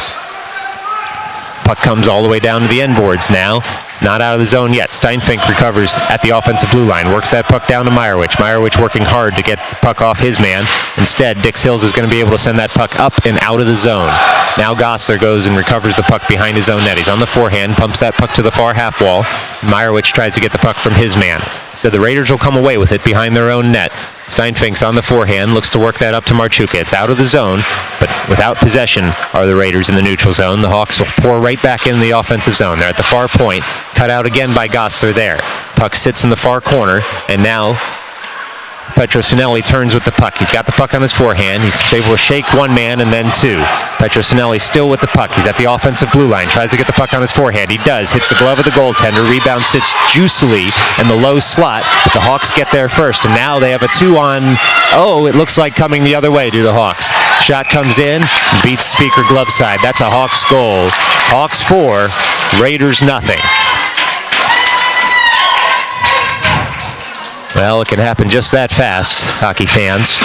Puck comes all the way down to the end boards now. Not out of the zone yet. Steinfink recovers at the offensive blue line. Works that puck down to Marowich. Marowich working hard to get the puck off his man. Instead, Dix Hills is going to be able to send that puck up and out of the zone. Now Gosler goes and recovers the puck behind his own net. He's on the forehand, pumps that puck to the far half wall. Marowich tries to get the puck from his man. So the Raiders will come away with it behind their own net. Steinfink's on the forehand, looks to work that up to Marchuka. It's out of the zone, but without possession are the Raiders in the neutral zone. The Hawks will pour right back in the offensive zone. They're at the far point, cut out again by Gosler there. Puck sits in the far corner, and now Petrosinelli turns with the puck. He's got the puck on his forehand. He's able to shake one man and then 2. Petrosinelli still with the puck. He's at the offensive blue line. Tries to get the puck on his forehand. He does. Hits the glove of the goaltender. Rebound sits juicily in the low slot. But the Hawks get there first. And now they have a 2-on. Oh, it looks like coming the other way to the Hawks. Shot comes in. Beats Speaker glove side. That's a Hawks goal. Hawks 4. Raiders nothing. Well, it can happen just that fast, hockey fans.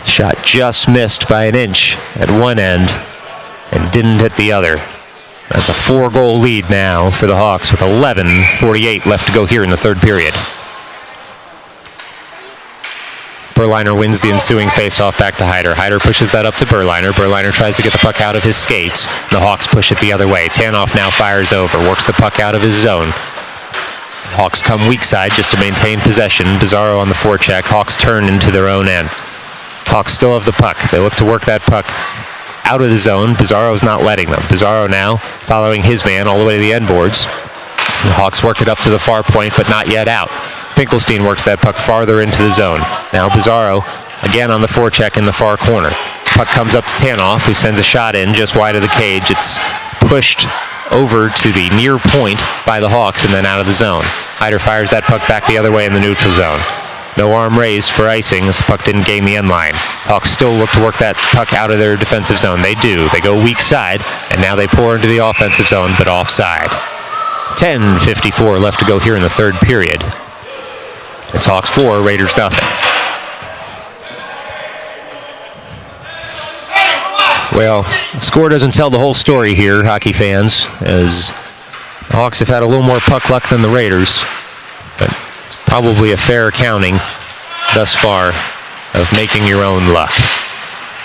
Shot just missed by an inch at one end and didn't hit the other. That's a 4-goal lead now for the Hawks with 11:48 left to go here in the third period. Berliner wins the ensuing faceoff back to Hyder. Hyder pushes that up to Berliner. Berliner tries to get the puck out of his skates. The Hawks push it the other way. Tanoff now fires over, works the puck out of his zone. Hawks come weak side just to maintain possession. Bizarro on the forecheck. Hawks turn into their own end. Hawks still have the puck. They look to work that puck out of the zone. Bizarro's not letting them. Bizarro now following his man all the way to the end boards. The Hawks work it up to the far point, but not yet out. Finkelstein works that puck farther into the zone. Now Bizarro again on the forecheck in the far corner. Puck comes up to Tanoff, who sends a shot in just wide of the cage. It's pushed over to the near point by the Hawks and then out of the zone. Hyder fires that puck back the other way in the neutral zone. No arm raised for icing as the puck didn't gain the end line. Hawks still look to work that puck out of their defensive zone. They do. They go weak side, and now they pour into the offensive zone, but offside. 10:54 left to go here in the third period. It's Hawks 4, Raiders nothing. Well, the score doesn't tell the whole story here, hockey fans, as the Hawks have had a little more puck luck than the Raiders, but it's probably a fair accounting thus far of making your own luck.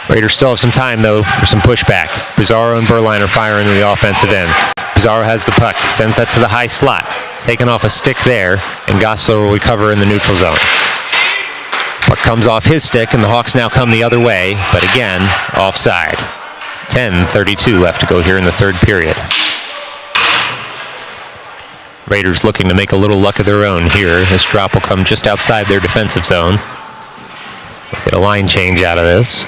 Raiders still have some time, though, for some pushback. Pizarro and Berliner firing to the offensive end. Pizarro has the puck, sends that to the high slot, taken off a stick there, and Gosler will recover in the neutral zone. Puck comes off his stick, and the Hawks now come the other way, but again, offside. 10:32 left to go here in the third period. Raiders looking to make a little luck of their own here. This drop will come just outside their defensive zone. We'll get a line change out of this.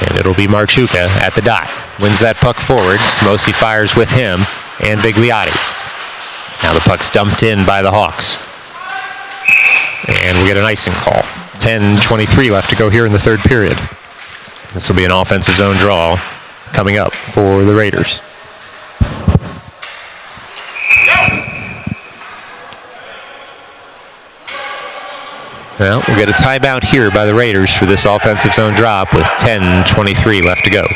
And it'll be Marchuka at the dot. Wins that puck forward. Smosi fires with him and Vigliotti. Now the puck's dumped in by the Hawks. And we get an icing call. 10:23 left to go here in the third period. This will be an offensive zone draw coming up for the Raiders. Well, we'll get a timeout here by the Raiders for this offensive zone drop with 10:23 left to go.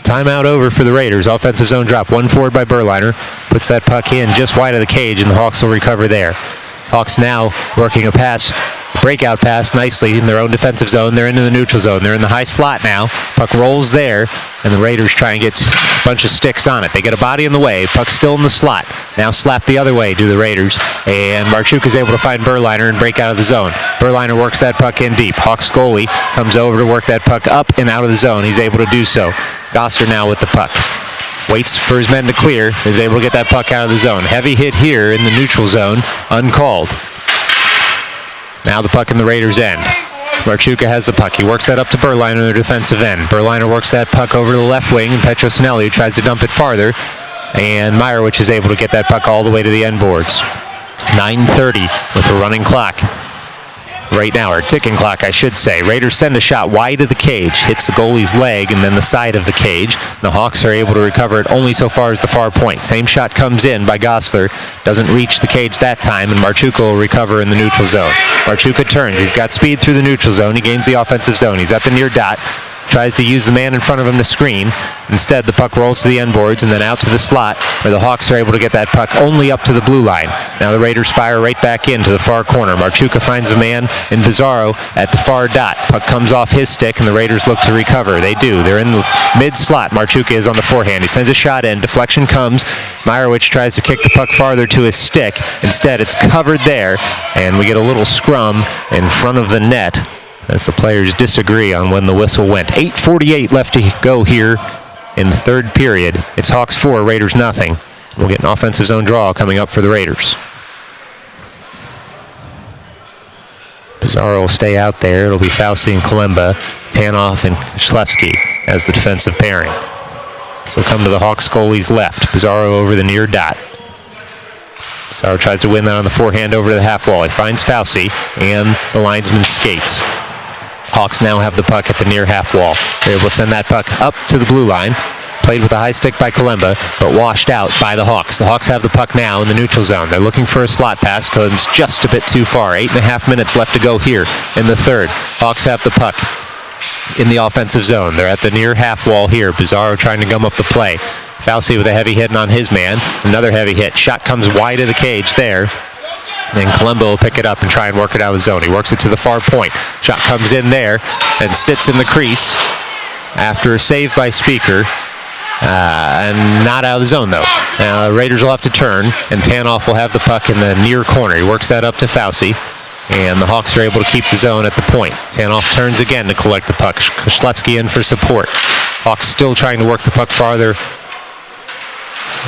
Timeout over for the Raiders. Offensive zone drop. One forward by Berliner. Puts that puck in just wide of the cage, and the Hawks will recover there. Hawks now working a pass, breakout pass nicely in their own defensive zone. They're into the neutral zone. They're in the high slot now. Puck rolls there, and the Raiders try and get a bunch of sticks on it. They get a body in the way. Puck's still in the slot. Now slap the other way do the Raiders, and Marchuk is able to find Berliner and break out of the zone. Berliner works that puck in deep. Hawks goalie comes over to work that puck up and out of the zone. He's able to do so. Gosser now with the puck. Waits for his men to clear. Is able to get that puck out of the zone. Heavy hit here in the neutral zone. Uncalled. Now the puck in the Raiders' end. Marchuka has the puck. He works that up to Berliner in the defensive end. Berliner works that puck over to the left wing, and Petrosinelli tries to dump it farther. And Meyerowicz is able to get that puck all the way to the end boards. 9:30 with a running clock. Right now, or ticking clock, I should say. Raiders send a shot wide of the cage, hits the goalie's leg and then the side of the cage. The Hawks are able to recover it only so far as the far point. Same shot comes in by Gosler, doesn't reach the cage that time, and Marchuka will recover in the neutral zone. Marchuka turns, he's got speed through the neutral zone, he gains the offensive zone, he's at the near dot, tries to use the man in front of him to screen. Instead, the puck rolls to the end boards and then out to the slot, where the Hawks are able to get that puck only up to the blue line. Now the Raiders fire right back into the far corner. Marchuka finds a man in Pizarro at the far dot. Puck comes off his stick, and the Raiders look to recover. They do. They're in the mid-slot. Marchuka is on the forehand. He sends a shot in. Deflection comes. Meyerowicz tries to kick the puck farther to his stick. Instead, it's covered there, and we get a little scrum in front of the net as the players disagree on when the whistle went. 8:48 left to go here in the third period. It's Hawks 4, Raiders nothing. We'll get an offensive zone draw coming up for the Raiders. Pizarro will stay out there. It'll be Fauci and Kalemba, Tanoff and Schlefsky as the defensive pairing. So come to the Hawks goalie's left. Pizarro over the near dot. Pizarro tries to win that on the forehand over to the half wall. He finds Fauci, and the linesman skates. Hawks now have the puck at the near half wall. They're able to send that puck up to the blue line. Played with a high stick by Kalemba, but washed out by the Hawks. The Hawks have the puck now in the neutral zone. They're looking for a slot pass. Comes just a bit too far. 8.5 minutes left to go here in the third. Hawks have the puck in the offensive zone. They're at the near half wall here. Bizarro trying to gum up the play. Fauci with a heavy hit on his man. Another heavy hit. Shot comes wide of the cage there. And Kalemba will pick it up and try and work it out of the zone. He works it to the far point. Shot comes in there and sits in the crease after a save by Speaker. And not out of the zone, though. Now, the Raiders will have to turn, and Tanoff will have the puck in the near corner. He works that up to Fauci, and the Hawks are able to keep the zone at the point. Tanoff turns again to collect the puck. Koslewski in for support. Hawks still trying to work the puck farther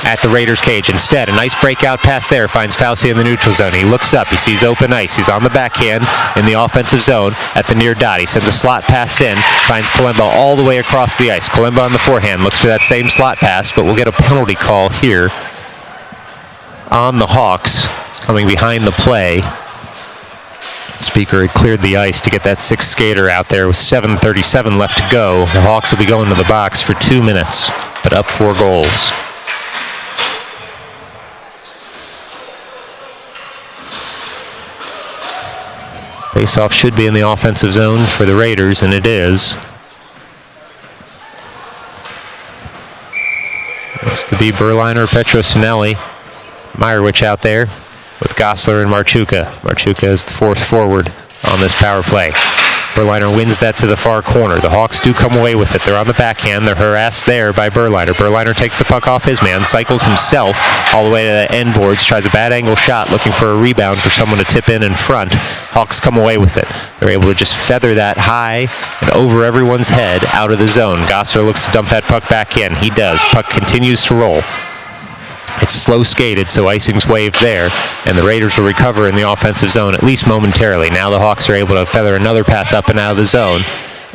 at the Raiders' cage. Instead, a nice breakout pass there finds Fauci in the neutral zone. He looks up. He sees open ice. He's on the backhand in the offensive zone at the near dot. He sends a slot pass in, finds Kalemba all the way across the ice. Kalemba on the forehand looks for that same slot pass, but we'll get a penalty call here on the Hawks. It's coming behind the play. Speaker had cleared the ice to get that sixth skater out there with 7:37 left to go. The Hawks will be going to the box for 2 minutes, but up 4 goals. Faceoff should be in the offensive zone for the Raiders, and it is. Looks to be Berliner, Petrosinelli, Meyerwich out there with Gosler and Marchuka. Marchuka is the fourth forward on this power play. Berliner wins that to the far corner. The Hawks do come away with it. They're on the backhand. They're harassed there by Berliner. Berliner takes the puck off his man, cycles himself all the way to the end boards, tries a bad angle shot, looking for a rebound for someone to tip in front. Hawks come away with it. They're able to just feather that high and over everyone's head out of the zone. Gosler looks to dump that puck back in. He does. Puck continues to roll. It's slow skated, so icing's waved there, and the Raiders will recover in the offensive zone, at least momentarily. Now the Hawks are able to feather another pass up and out of the zone,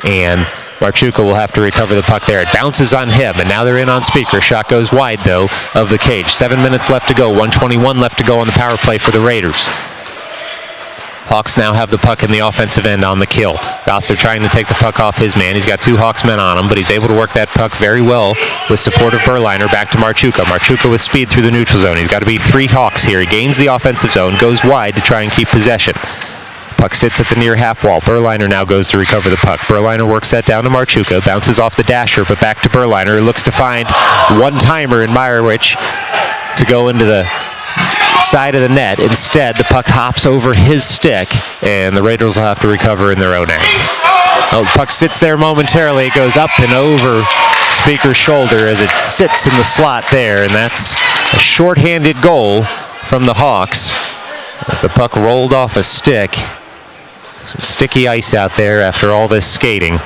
and Marchuka will have to recover the puck there. It bounces on him, and now they're in on Speaker. Shot goes wide, though, of the cage. 7 minutes left to go, 1:21 left to go on the power play for the Raiders. Hawks now have the puck in the offensive end on the kill. Gosler trying to take the puck off his man. He's got 2 Hawks men on him, but he's able to work that puck very well with support of Berliner back to Marchuka. Marchuka with speed through the neutral zone. He's got to beat 3 Hawks here. He gains the offensive zone, goes wide to try and keep possession. Puck sits at the near half wall. Berliner now goes to recover the puck. Berliner works that down to Marchuka, bounces off the dasher, but back to Berliner, who looks to find one-timer in Meyerwich to go into the side of the net. Instead, the puck hops over his stick, and the Raiders will have to recover in their own end. Oh, the puck sits there momentarily. It goes up and over Speaker's shoulder as it sits in the slot there, and that's a shorthanded goal from the Hawks as the puck rolled off a stick. Some sticky ice out there after all this skating.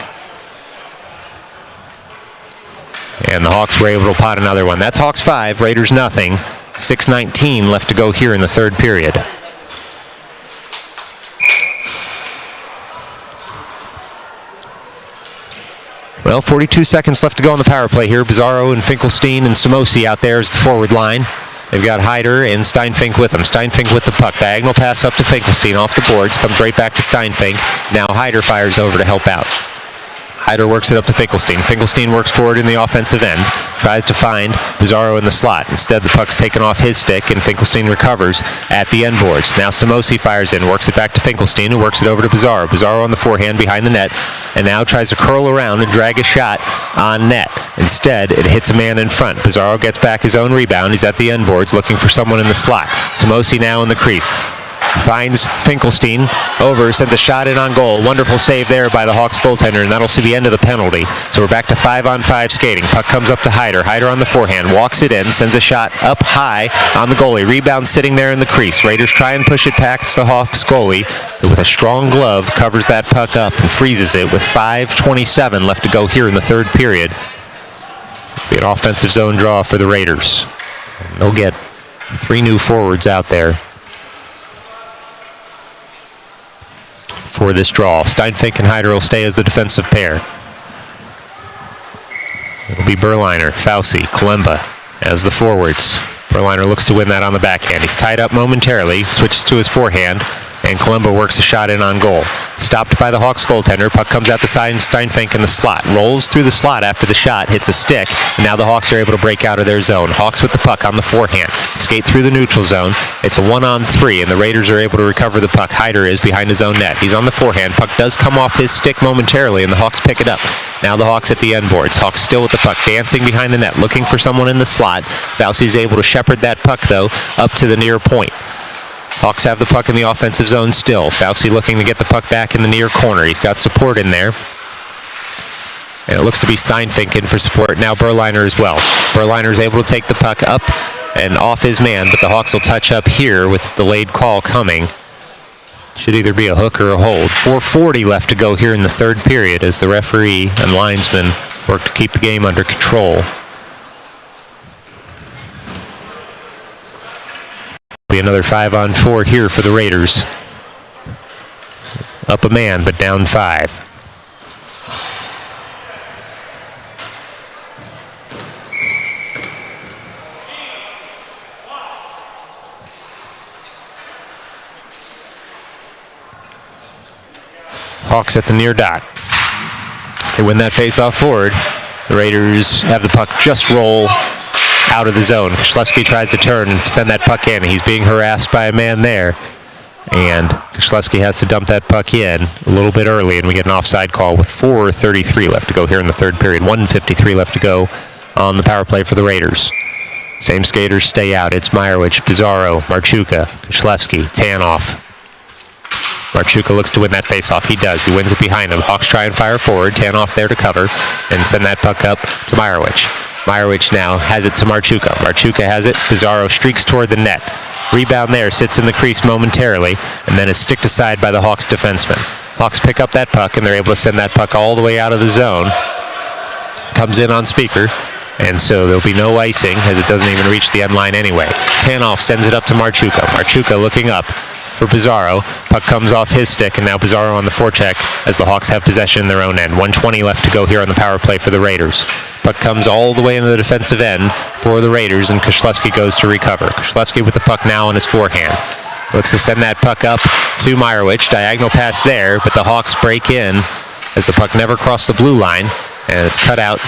And the Hawks were able to pot another one. That's Hawks 5, Raiders nothing. 6:19 left to go here in the third period. Well, 42 seconds left to go on the power play here. Bizarro and Finkelstein and Samosi out there as the forward line. They've got Hyder and Steinfink with them. Steinfink with the puck. Diagonal pass up to Finkelstein off the boards. Comes right back to Steinfink. Now Hyder fires over to help out. Hyder works it up to Finkelstein. Finkelstein works forward in the offensive end. Tries to find Bizarro in the slot. Instead, the puck's taken off his stick, and Finkelstein recovers at the end boards. Now Samosi fires in, works it back to Finkelstein, who works it over to Bizarro. Bizarro on the forehand behind the net, and now tries to curl around and drag a shot on net. Instead, it hits a man in front. Bizarro gets back his own rebound. He's at the end boards looking for someone in the slot. Samosi now in the crease. Finds Finkelstein over, sends a shot in on goal. Wonderful save there by the Hawks goaltender, and that'll see the end of the penalty. So we're back to 5-on-5 skating. Puck comes up to Hyder. Hyder on the forehand, walks it in, sends a shot up high on the goalie. Rebound sitting there in the crease. Raiders try and push it past the Hawks goalie, but with a strong glove, covers that puck up and freezes it with 5:27 left to go here in the third period. It'll be an offensive zone draw for the Raiders. And they'll get 3 new forwards out there for this draw. Steinfink and Hyder will stay as the defensive pair. It'll be Berliner, Fauci, Kalemba as the forwards. Berliner looks to win that on the backhand. He's tied up momentarily, switches to his forehand, and Colombo works a shot in on goal. Stopped by the Hawks goaltender. Puck comes out the side, Steinfink in the slot. Rolls through the slot after the shot, hits a stick, and now the Hawks are able to break out of their zone. Hawks with the puck on the forehand. Skate through the neutral zone. It's a 1-on-3, and the Raiders are able to recover the puck. Hyder is behind his own net. He's on the forehand. Puck does come off his stick momentarily, and the Hawks pick it up. Now the Hawks at the end boards. Hawks still with the puck, dancing behind the net, looking for someone in the slot. Fauci's able to shepherd that puck, though, up to the near point. Hawks have the puck in the offensive zone still. Fauci looking to get the puck back in the near corner. He's got support in there. And it looks to be Steinfink in for support. Now Berliner as well. Berliner's able to take the puck up and off his man, but the Hawks will touch up here with delayed call coming. Should either be a hook or a hold. 4:40 left to go here in the third period as the referee and linesman work to keep the game under control. Be another 5-on-4 here for the Raiders. Up a man, but down 5. Hawks at the near dot. They win that face-off forward. The Raiders have the puck just roll out of the zone. Koshlewski tries to turn and send that puck in. He's being harassed by a man there. And Koshlewski has to dump that puck in a little bit early, and we get an offside call with 4:33 left to go here in the third period. 1:53 left to go on the power play for the Raiders. Same skaters stay out. It's Meyerowicz, Pizarro, Marchuka, Koshlewski, Tanoff. Marchuka looks to win that faceoff. He does. He wins it behind him. Hawks try and fire forward. Tanoff there to cover and send that puck up to Meyerowicz. Meyerowicz now has it to Marchuka. Marchuka has it. Pizarro streaks toward the net. Rebound there, sits in the crease momentarily, and then is sticked aside by the Hawks defenseman. Hawks pick up that puck, and they're able to send that puck all the way out of the zone. Comes in on Speaker, and so there'll be no icing as it doesn't even reach the end line anyway. Tanoff sends it up to Marchuka. Marchuka looking up for Pizarro. Puck comes off his stick, and now Pizarro on the forecheck as the Hawks have possession in their own end. 1:20 left to go here on the power play for the Raiders. Puck comes all the way into the defensive end for the Raiders, and Koshlewski goes to recover. Koshlewski with the puck now on his forehand. Looks to send that puck up to Meyerowicz. Diagonal pass there, but the Hawks break in as the puck never crossed the blue line, and it's cut out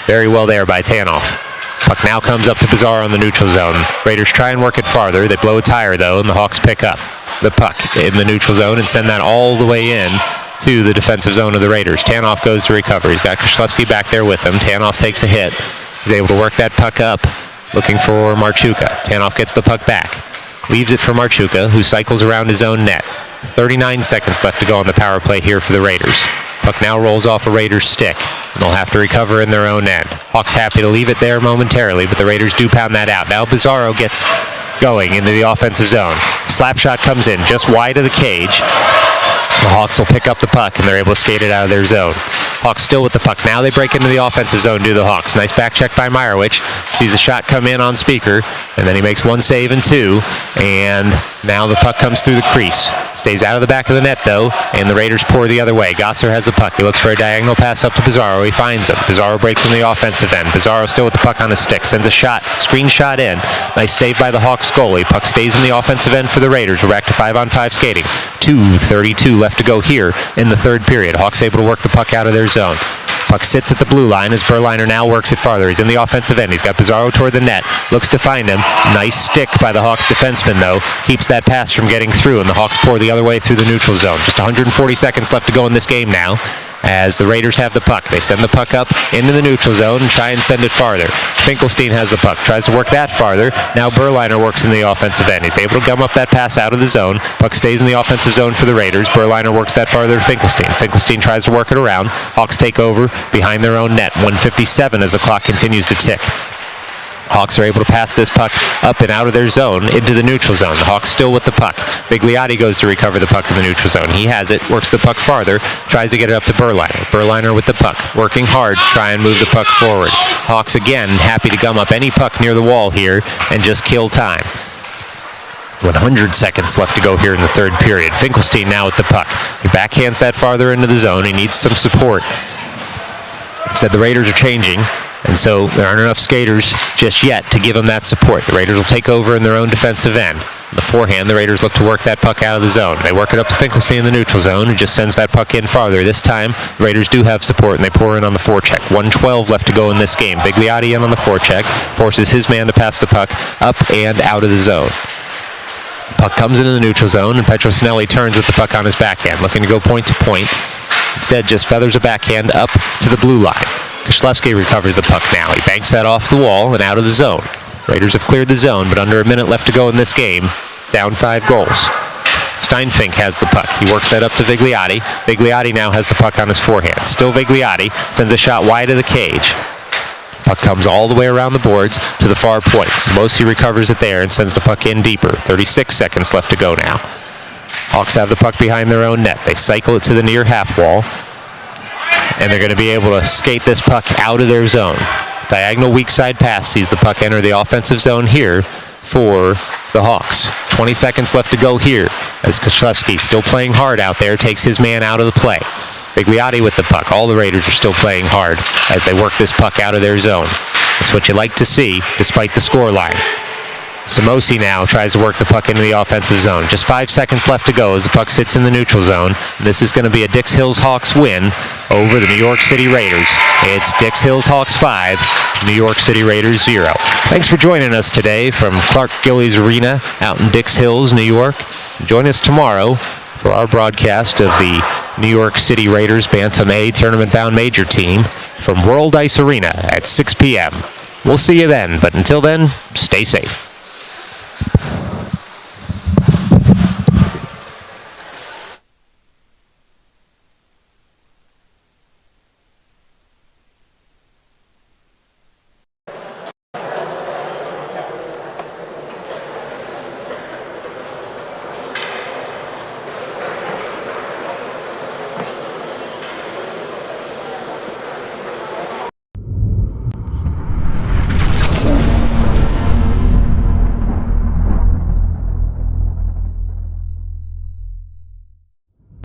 very well there by Tanoff. Puck now comes up to Pizarro in the neutral zone. Raiders try and work it farther. They blow a tire, though, and the Hawks pick up the puck in the neutral zone and send that all the way in to the defensive zone of the Raiders. Tanoff goes to recover. He's got Koshlewski back there with him. Tanoff takes a hit. He's able to work that puck up, looking for Marchuka. Tanoff gets the puck back. Leaves it for Marchuka, who cycles around his own net. 39 seconds left to go on the power play here for the Raiders. Puck now rolls off a Raiders stick, and they'll have to recover in their own end. Hawks happy to leave it there momentarily, but the Raiders do pound that out. Now Pizarro gets going into the offensive zone. Slap shot comes in just wide of the cage. The Hawks will pick up the puck, and they're able to skate it out of their zone. Hawks still with the puck. Now they break into the offensive zone, do the Hawks. Nice back check by Meyerowicz. Sees the shot come in on Speaker, and then he makes one save and two. And now the puck comes through the crease. Stays out of the back of the net, though, and the Raiders pour the other way. Gosser has the puck. He looks for a diagonal pass up to Pizarro. He finds him. Pizarro breaks in the offensive end. Pizarro still with the puck on his stick. Sends a shot. Screen shot in. Nice save by the Hawks goalie. Puck stays in the offensive end for the Raiders. We're back to 5-on-5 skating. 2:32 left to go here in the third period. Hawks able to work the puck out of their zone. Puck sits at the blue line as Berliner now works it farther. He's in the offensive end. He's got Pizarro toward the net. Looks to find him. Nice stick by the Hawks defenseman, though. Keeps that pass from getting through, and the Hawks pour the other way through the neutral zone. Just 140 seconds left to go in this game now as the Raiders have the puck. They send the puck up into the neutral zone and try and send it farther. Finkelstein has the puck. Tries to work that farther. Now Berliner works in the offensive end. He's able to gum up that pass out of the zone. Puck stays in the offensive zone for the Raiders. Berliner works that farther to Finkelstein. Finkelstein tries to work it around. Hawks take over behind their own net. 1:57 as the clock continues to tick. Hawks are able to pass this puck up and out of their zone into the neutral zone. The Hawks still with the puck. Vigliotti goes to recover the puck in the neutral zone. He has it, works the puck farther, tries to get it up to Berliner. Berliner with the puck, working hard, try and move the puck forward. Hawks again happy to gum up any puck near the wall here and just kill time. 100 seconds left to go here in the third period. Finkelstein now with the puck. He backhands that farther into the zone. He needs some support. Instead, the Raiders are changing, and so there aren't enough skaters just yet to give him that support. The Raiders will take over in their own defensive end. The forehand, the Raiders look to work that puck out of the zone. They work it up to Finkelstein in the neutral zone, who just sends that puck in farther. This time, the Raiders do have support, and they pour in on the forecheck. 1:12 left to go in this game. Bigliotti in on the forecheck, forces his man to pass the puck up and out of the zone. Puck comes into the neutral zone, and Petrosinelli turns with the puck on his backhand, looking to go point to point. Instead, just feathers a backhand up to the blue line. Koslewski recovers the puck now. He banks that off the wall and out of the zone. Raiders have cleared the zone, but under a minute left to go in this game. Down 5 goals. Steinfink has the puck. He works that up to Vigliotti. Vigliotti now has the puck on his forehand. Still Vigliotti. Sends a shot wide of the cage. Puck comes all the way around the boards to the far point. Samosi recovers it there and sends the puck in deeper. 36 seconds left to go now. Hawks have the puck behind their own net. They cycle it to the near half wall. And they're going to be able to skate this puck out of their zone. Diagonal weak side pass sees the puck enter the offensive zone here for the Hawks. 20 seconds left to go here as Koslewski, still playing hard out there, takes his man out of the play. Bigliotti with the puck. All the Raiders are still playing hard as they work this puck out of their zone. That's what you like to see despite the scoreline. Samosi now tries to work the puck into the offensive zone. Just 5 seconds left to go as the puck sits in the neutral zone. This is going to be a Dix Hills Hawks win over the New York City Raiders. It's Dix Hills Hawks 5, New York City Raiders 0. Thanks for joining us today from Clark Gillies Arena out in Dix Hills, New York. Join us tomorrow for our broadcast of the New York City Raiders Bantam A tournament-bound major team from World Ice Arena at 6 p.m. We'll see you then, but until then, stay safe.